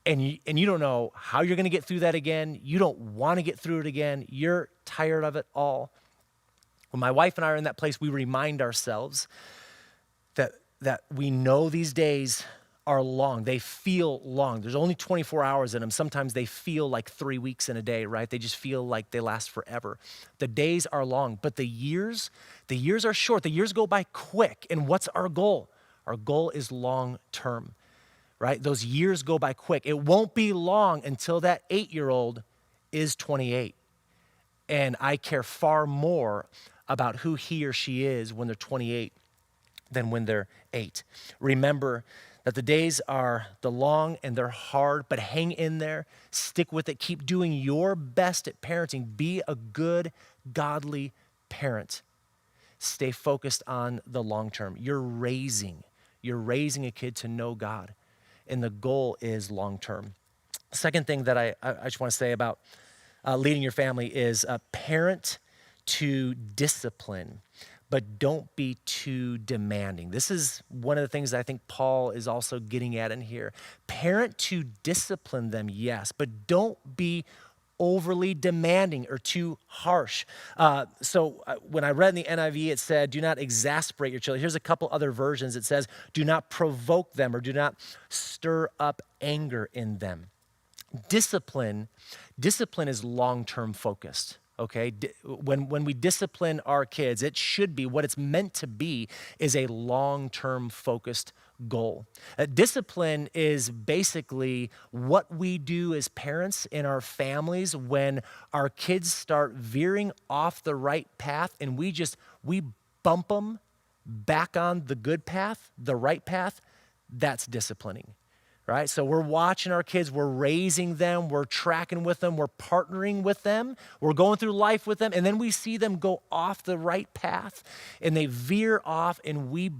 Speaker 6: And you don't know how you're gonna get through that again. You don't wanna get through it again. You're tired of it all. When my wife and I are in that place, we remind ourselves that we know these days are long. They feel long. There's only 24 hours in them. Sometimes they feel like 3 weeks in a day, right? They just feel like they last forever. The days are long, but the years are short. The years go by quick. And what's our goal? Our goal is long term, right? Those years go by quick. It won't be long until that 8-year-old is 28. And I care far more about who he or she is when they're 28 than when they're 8. Remember that the days are long and they're hard, but hang in there, stick with it, keep doing your best at parenting. Be a good, godly parent. Stay focused on the long term. You're raising a kid to know God, and the goal is long term. Second thing that I just want to say about leading your family is parent to discipline, but don't be too demanding. This is one of the things that I think Paul is also getting at in here. Parent to discipline them, yes, but don't be overly demanding or too harsh. So when I read in the NIV, it said, do not exasperate your children. Here's a couple other versions. It says, do not provoke them or do not stir up anger in them. Discipline is long-term focused. Okay, when we discipline our kids, it should be, what it's meant to be is a long-term focused goal. Discipline is basically what we do as parents in our families when our kids start veering off the right path and we bump them back on the good path, the right path. That's disciplining. Right? So we're watching our kids, we're raising them, we're tracking with them, we're partnering with them, we're going through life with them, and then we see them go off the right path and they veer off and we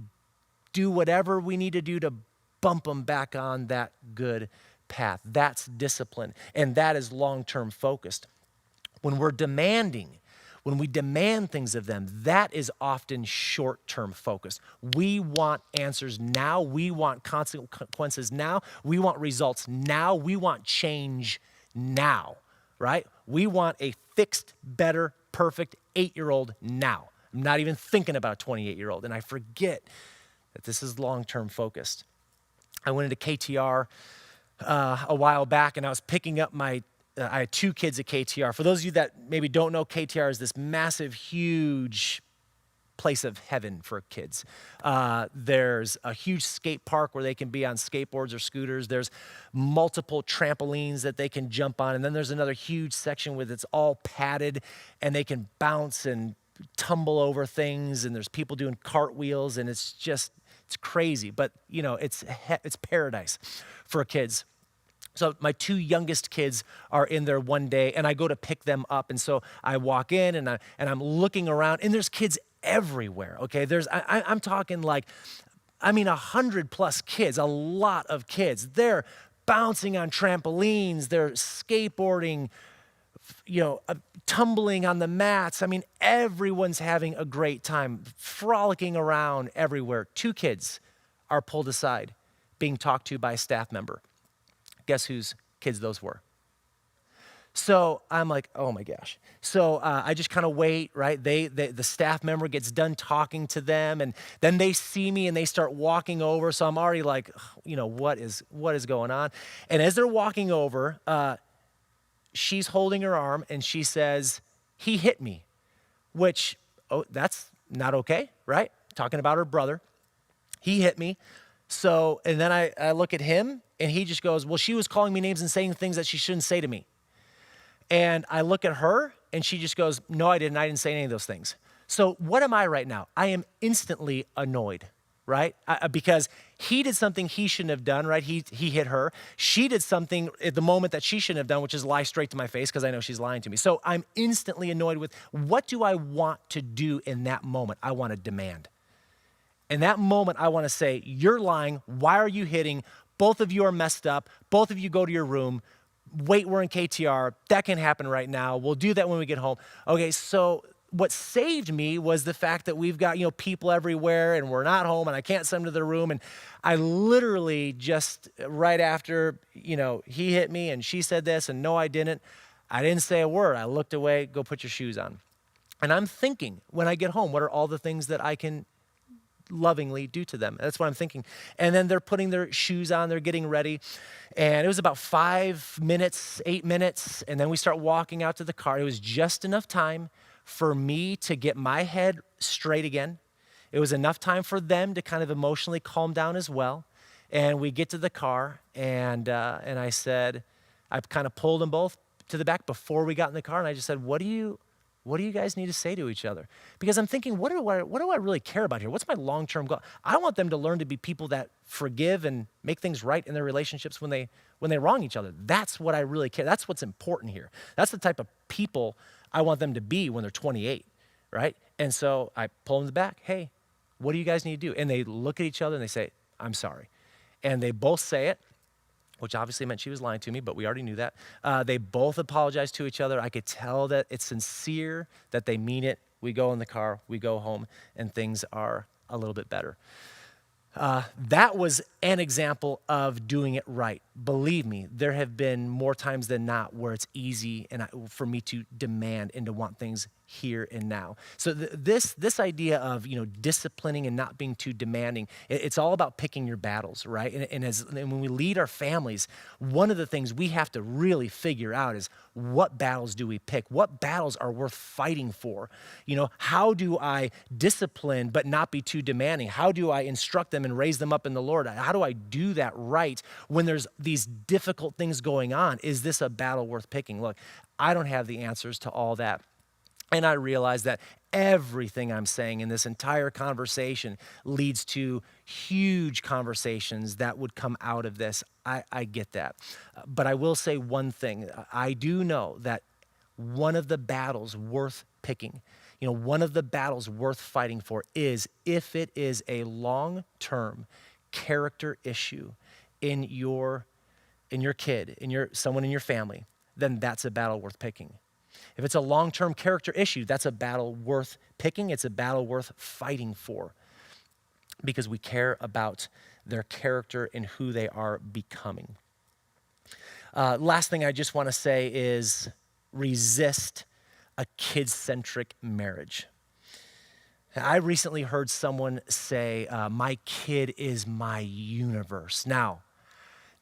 Speaker 6: do whatever we need to do to bump them back on that good path. That's discipline, and that is long-term focused. When we demand things of them, that is often short-term focused. We want answers now. We want consequences now. We want results now. We want change now, right? We want a fixed, better, perfect 8-year-old now. I'm not even thinking about a 28-year-old, and I forget that this is long-term focused. I went into KTR a while back, and I was picking up I had 2 kids at KTR. For those of you that maybe don't know, KTR is this massive, huge place of heaven for kids. There's a huge skate park where they can be on skateboards or scooters. There's multiple trampolines that they can jump on. And then there's another huge section where it's all padded and they can bounce and tumble over things, and there's people doing cartwheels, and it's crazy. But it's paradise for kids. So my 2 youngest kids are in there one day, and I go to pick them up. And so I walk in, and I'm looking around, and there's kids everywhere. Okay, I'm talking like, 100+ kids, a lot of kids. They're bouncing on trampolines, they're skateboarding, tumbling on the mats. Everyone's having a great time, frolicking around everywhere. 2 kids are pulled aside, being talked to by a staff member. Guess whose kids those were? So I'm like, oh my gosh. So I just kind of wait, right? The staff member gets done talking to them, and then they see me and they start walking over. So I'm already like, what is going on? And as they're walking over, she's holding her arm and she says, "He hit me," which, that's not okay, right? Talking about her brother. He hit me. So, and then I look at him, and he just goes, "Well, she was calling me names and saying things that she shouldn't say to me." And I look at her, and she just goes, "No, I didn't. I didn't say any of those things." So what am I right now? I am instantly annoyed, right? Because he did something he shouldn't have done, right? He hit her. She did something at the moment that she shouldn't have done, which is lie straight to my face, because I know she's lying to me. So I'm instantly annoyed with, what do I want to do in that moment? I want to demand. In that moment, I want to say, "You're lying. Why are you hitting? Both of you are messed up. Both of you go to your room. Wait, we're in KTR. That can happen right now. We'll do that when we get home." Okay, so what saved me was the fact that we've got, people everywhere, and we're not home, and I can't send them to their room. And I literally just, right after, he hit me and she said this, and no, I didn't say a word. I looked away, "Go put your shoes on." And I'm thinking, when I get home, what are all the things that I can lovingly do to them? That's what I'm thinking. And then they're putting their shoes on, they're getting ready. And it was about 8 minutes. And then we start walking out to the car. It was just enough time for me to get my head straight again. It was enough time for them to kind of emotionally calm down as well. And we get to the car, and I said, I kind of pulled them both to the back before we got in the car. And I just said, what do you guys need to say to each other? Because I'm thinking, what do I really care about here? What's my long-term goal? I want them to learn to be people that forgive and make things right in their relationships when they wrong each other. That's what I really care. That's what's important here. That's the type of people I want them to be when they're 28, right? And so I pull them to the back. "Hey, what do you guys need to do?" And they look at each other and they say, "I'm sorry." And they both say it, which obviously meant she was lying to me, but we already knew that. They both apologized to each other. I could tell that it's sincere, that they mean it. We go in the car, we go home, and things are a little bit better. That was an example of doing it right. Believe me, there have been more times than not where it's easy for me to demand and to want things here and now. So this idea of disciplining and not being too demanding, it's all about picking your battles, right? And when we lead our families, one of the things we have to really figure out is, what battles do we pick? What battles are worth fighting for? How do I discipline but not be too demanding? How do I instruct them and raise them up in the Lord? How do I do that right when there's these difficult things going on? Is this a battle worth picking? Look, I don't have the answers to all that. And I realize that everything I'm saying in this entire conversation leads to huge conversations that would come out of this. I get that. But I will say one thing. I do know that one of the battles worth picking, one of the battles worth fighting for is, if it is a long-term character issue in your kid, someone in your family, then that's a battle worth picking. If it's a long-term character issue, that's a battle worth picking. It's a battle worth fighting for, because we care about their character and who they are becoming. Last thing I just want to say is, resist a kid-centric marriage. I recently heard someone say, "My kid is my universe." Now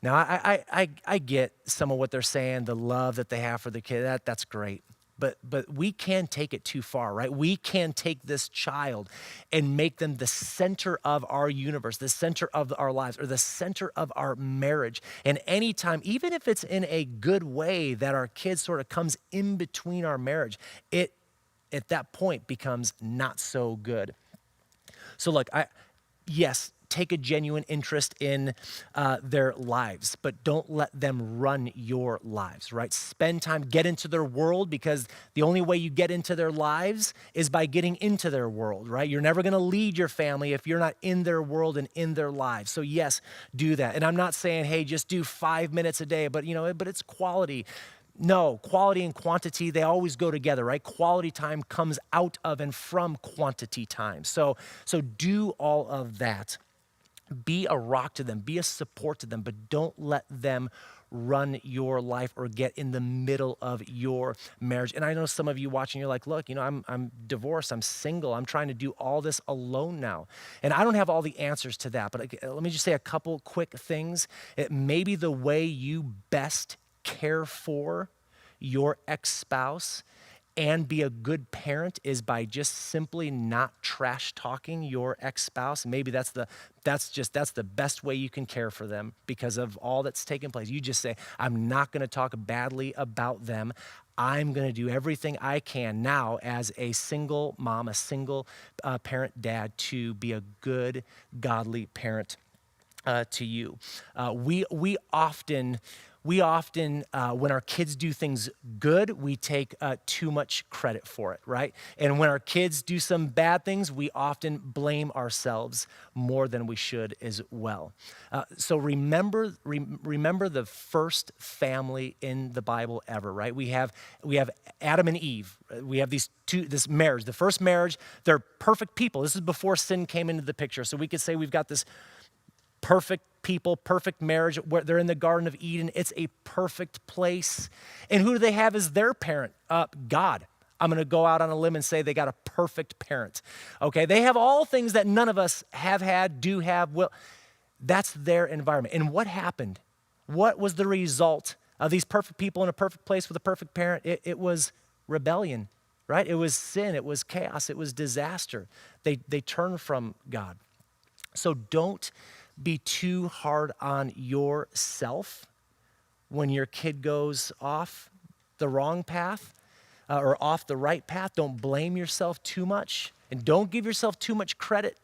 Speaker 6: I get some of what they're saying, the love that they have for the kid, that's great. But we can take it too far, right? We can take this child and make them the center of our universe, the center of our lives, or the center of our marriage. And anytime, even if it's in a good way, that our kid sort of comes in between our marriage, it at that point becomes not so good. So look, yes, take a genuine interest in their lives, but don't let them run your lives, right? Spend time, get into their world, because the only way you get into their lives is by getting into their world, right? You're never gonna lead your family if you're not in their world and in their lives. So yes, do that. And I'm not saying, hey, just do 5 minutes a day, but but it's quality. No, quality and quantity, they always go together, right? Quality time comes out of and from quantity time. So do all of that. Be a rock to them, be a support to them, but don't let them run your life or get in the middle of your marriage. And I know some of you watching, you're like, look, I'm divorced, I'm single, I'm trying to do all this alone now. And I don't have all the answers to that, but let me just say a couple quick things. It may be the way you best care for your ex-spouse and be a good parent is by just simply not trash talking your ex-spouse. Maybe that's the best way you can care for them because of all that's taken place. You just say, I'm not gonna talk badly about them. I'm gonna do everything I can now as a single mom, a single parent dad, to be a good, godly parent to you. We often, when our kids do things good, we take too much credit for it, right? And when our kids do some bad things, we often blame ourselves more than we should as well. So remember the first family in the Bible ever, right? We have Adam and Eve. We have this marriage, the first marriage. They're perfect people. This is before sin came into the picture. So we could say we've got this perfect people, perfect marriage, where they're in the Garden of Eden. It's a perfect place. And who do they have as their parent? God. I'm gonna go out on a limb and say they got a perfect parent. Okay, they have all things that none of us have had, do have, will. That's their environment. And what happened? What was the result of these perfect people in a perfect place with a perfect parent? It was rebellion, right? It was sin, it was chaos, it was disaster. They turned from God. So don't be too hard on yourself when your kid goes off the wrong path or off the right path. Don't blame yourself too much, and don't give yourself too much credit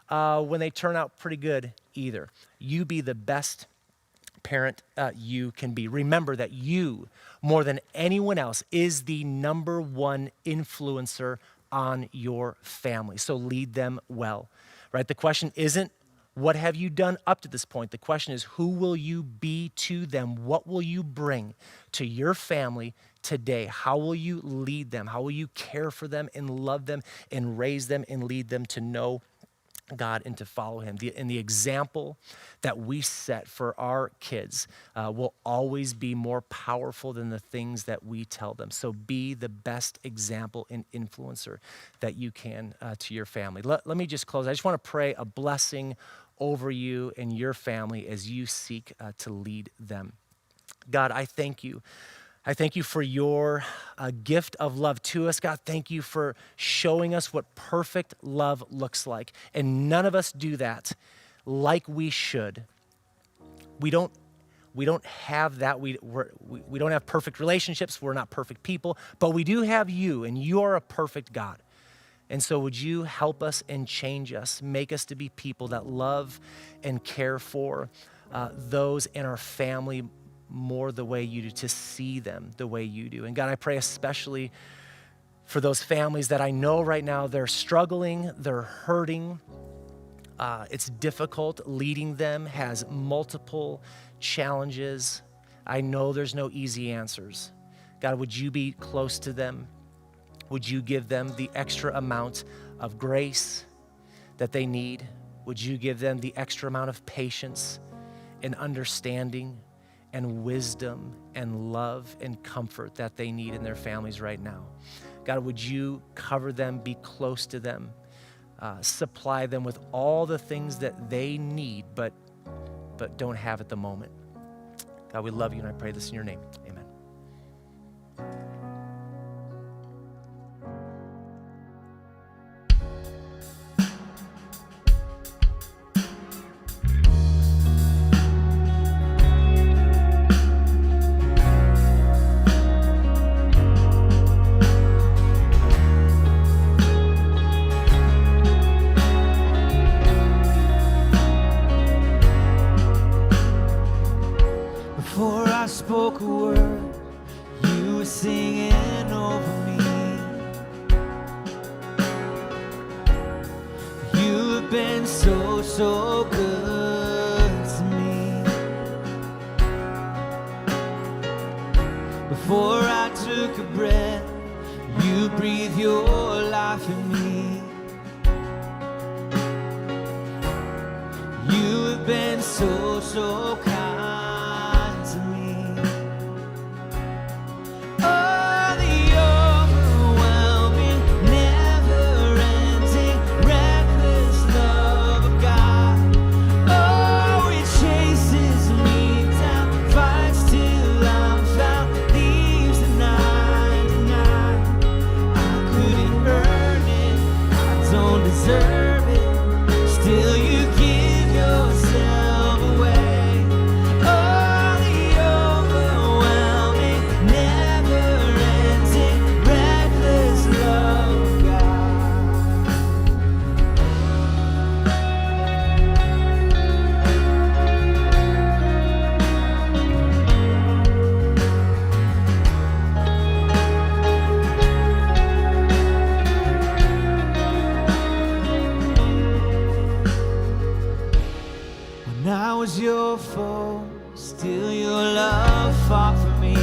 Speaker 6: when they turn out pretty good either. You be the best parent you can be. Remember that you, more than anyone else, is the number one influencer on your family. So lead them well, right? The question isn't, what have you done up to this point? The question is, who will you be to them? What will you bring to your family today? How will you lead them? How will you care for them and love them and raise them and lead them to know God and to follow him? And the example that we set for our kids will always be more powerful than the things that we tell them. So be the best example and influencer that you can to your family. Let me just close. I just want to pray a blessing over you and your family as you seek to lead them. God, I thank you. I thank you for your gift of love to us. God, thank you for showing us what perfect love looks like. And none of us do that like we should. We don't have that. We don't have perfect relationships. We're not perfect people, but we do have you, and you're a perfect God. And so would you help us and change us, make us to be people that love and care for those in our family more the way you do, to see them the way you do. And God, I pray especially for those families that I know right now, they're struggling, they're hurting. It's difficult. Leading them has multiple challenges. I know there's no easy answers. God, would you be close to them? Would you give them the extra amount of grace that they need? Would you give them the extra amount of patience and understanding and wisdom and love and comfort that they need in their families right now? God, would you cover them, be close to them, supply them with all the things that they need but don't have at the moment? God, we love you, and I pray this in your name. Amen.
Speaker 2: spoke a word, you were singing over me. You have been so, so good to me. Before I took a breath, you breathed your life in me. You have been so, so kind to me. Oh, the overwhelming, never-ending, reckless love of God. Oh, it chases me down, fights till I'm found, leaves the 99. I couldn't earn it, I don't deserve it, still you give yourself away. Oh, the overwhelming, never-ending, reckless love of God. When I was your foe, still your love fought for me.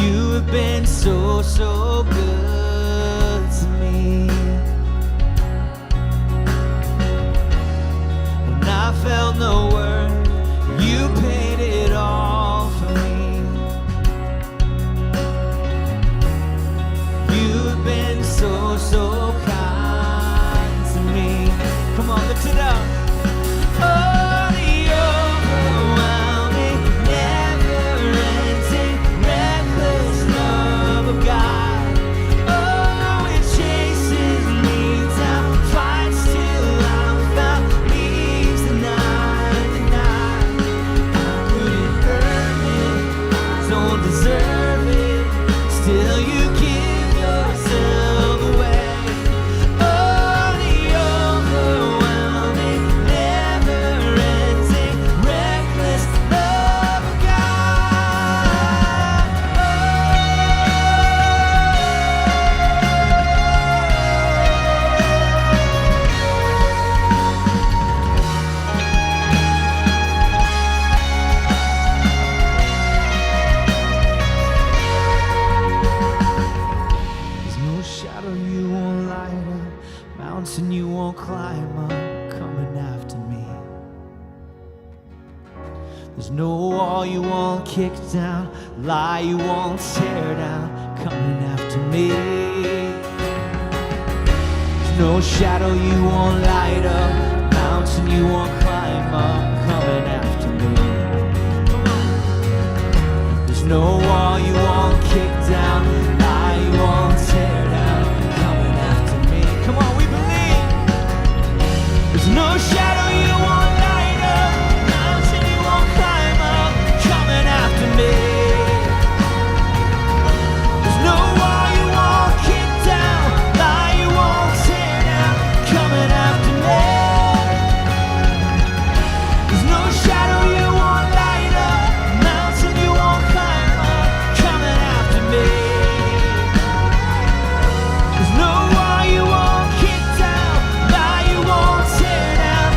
Speaker 2: You have been so, so good to me. When I felt no worth, you paid it all for me. You have been so, so kind to me. Come on, lift it up. Oh, the overwhelming, never-ending, reckless love of God. Oh, it chases me down, fights till I'm found, leaves the 99. I couldn't earn it, don't deserve it, still you give yourself away. Oh, the overwhelming, never-ending, reckless love of God. There's no shadow you won't light up, mountain you won't climb up, coming after me. There's no wall you won't kick down, lie you won't tear down, coming after me. There's no shadow you won't light up, mountain you won't climb up, coming after me. There's no wall you won't kick down, lie you won't tear down, coming after me. Come on, we believe. There's no shadow you won't light up, mountain you won't climb up, coming after me. There's no wall you won't kick down, lie you won't tear down, coming after me. There's no shadow you won't light up, mountain you won't climb up, coming after me. There's no wall you won't kick down, lie you won't tear down,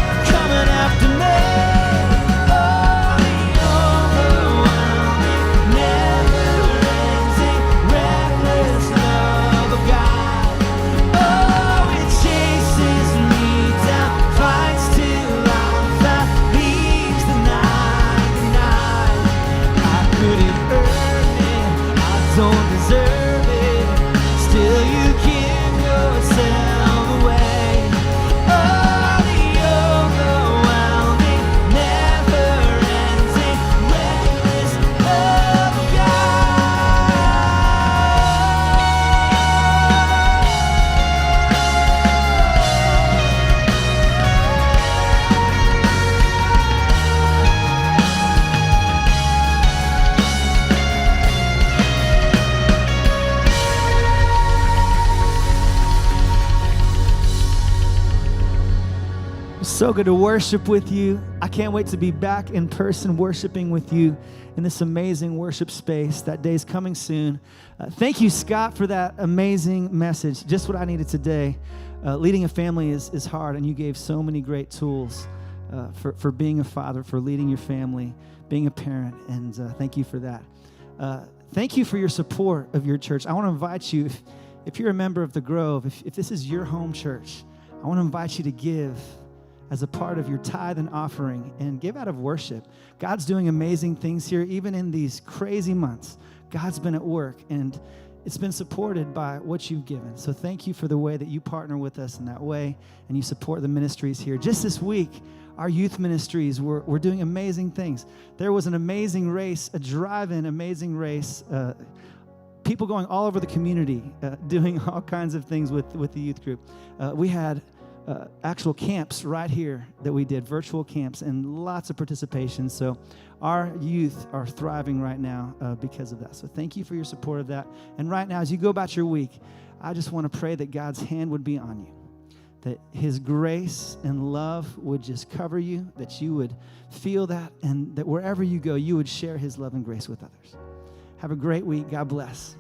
Speaker 5: So good to worship with you. I can't wait to be back in person worshiping with you in this amazing worship space. That day's coming soon. Thank you, Scott, for that amazing message. Just what I needed today. Leading a family is hard, and you gave so many great tools for being a father, for leading your family, being a parent, and thank you for that. Thank you for your support of your church. I want to invite you, if you're a member of the Grove, if this is your home church, I want to invite you to give as a part of your tithe and offering, and give out of worship. God's doing amazing things here, even in these crazy months. God's been at work, and it's been supported by what you've given. So thank you for the way that you partner with us in that way, and you support the ministries here. Just this week, our youth ministries were doing amazing things. There was an amazing race, a drive-in amazing race, people going all over the community, doing all kinds of things with the youth group. We had actual camps right here that we did, virtual camps, and lots of participation. So our youth are thriving right now because of that. So thank you for your support of that. And right now, as you go about your week, I just want to pray that God's hand would be on you, that his grace and love would just cover you, that you would feel that, and that wherever you go, you would share his love and grace with others. Have a great week. God bless.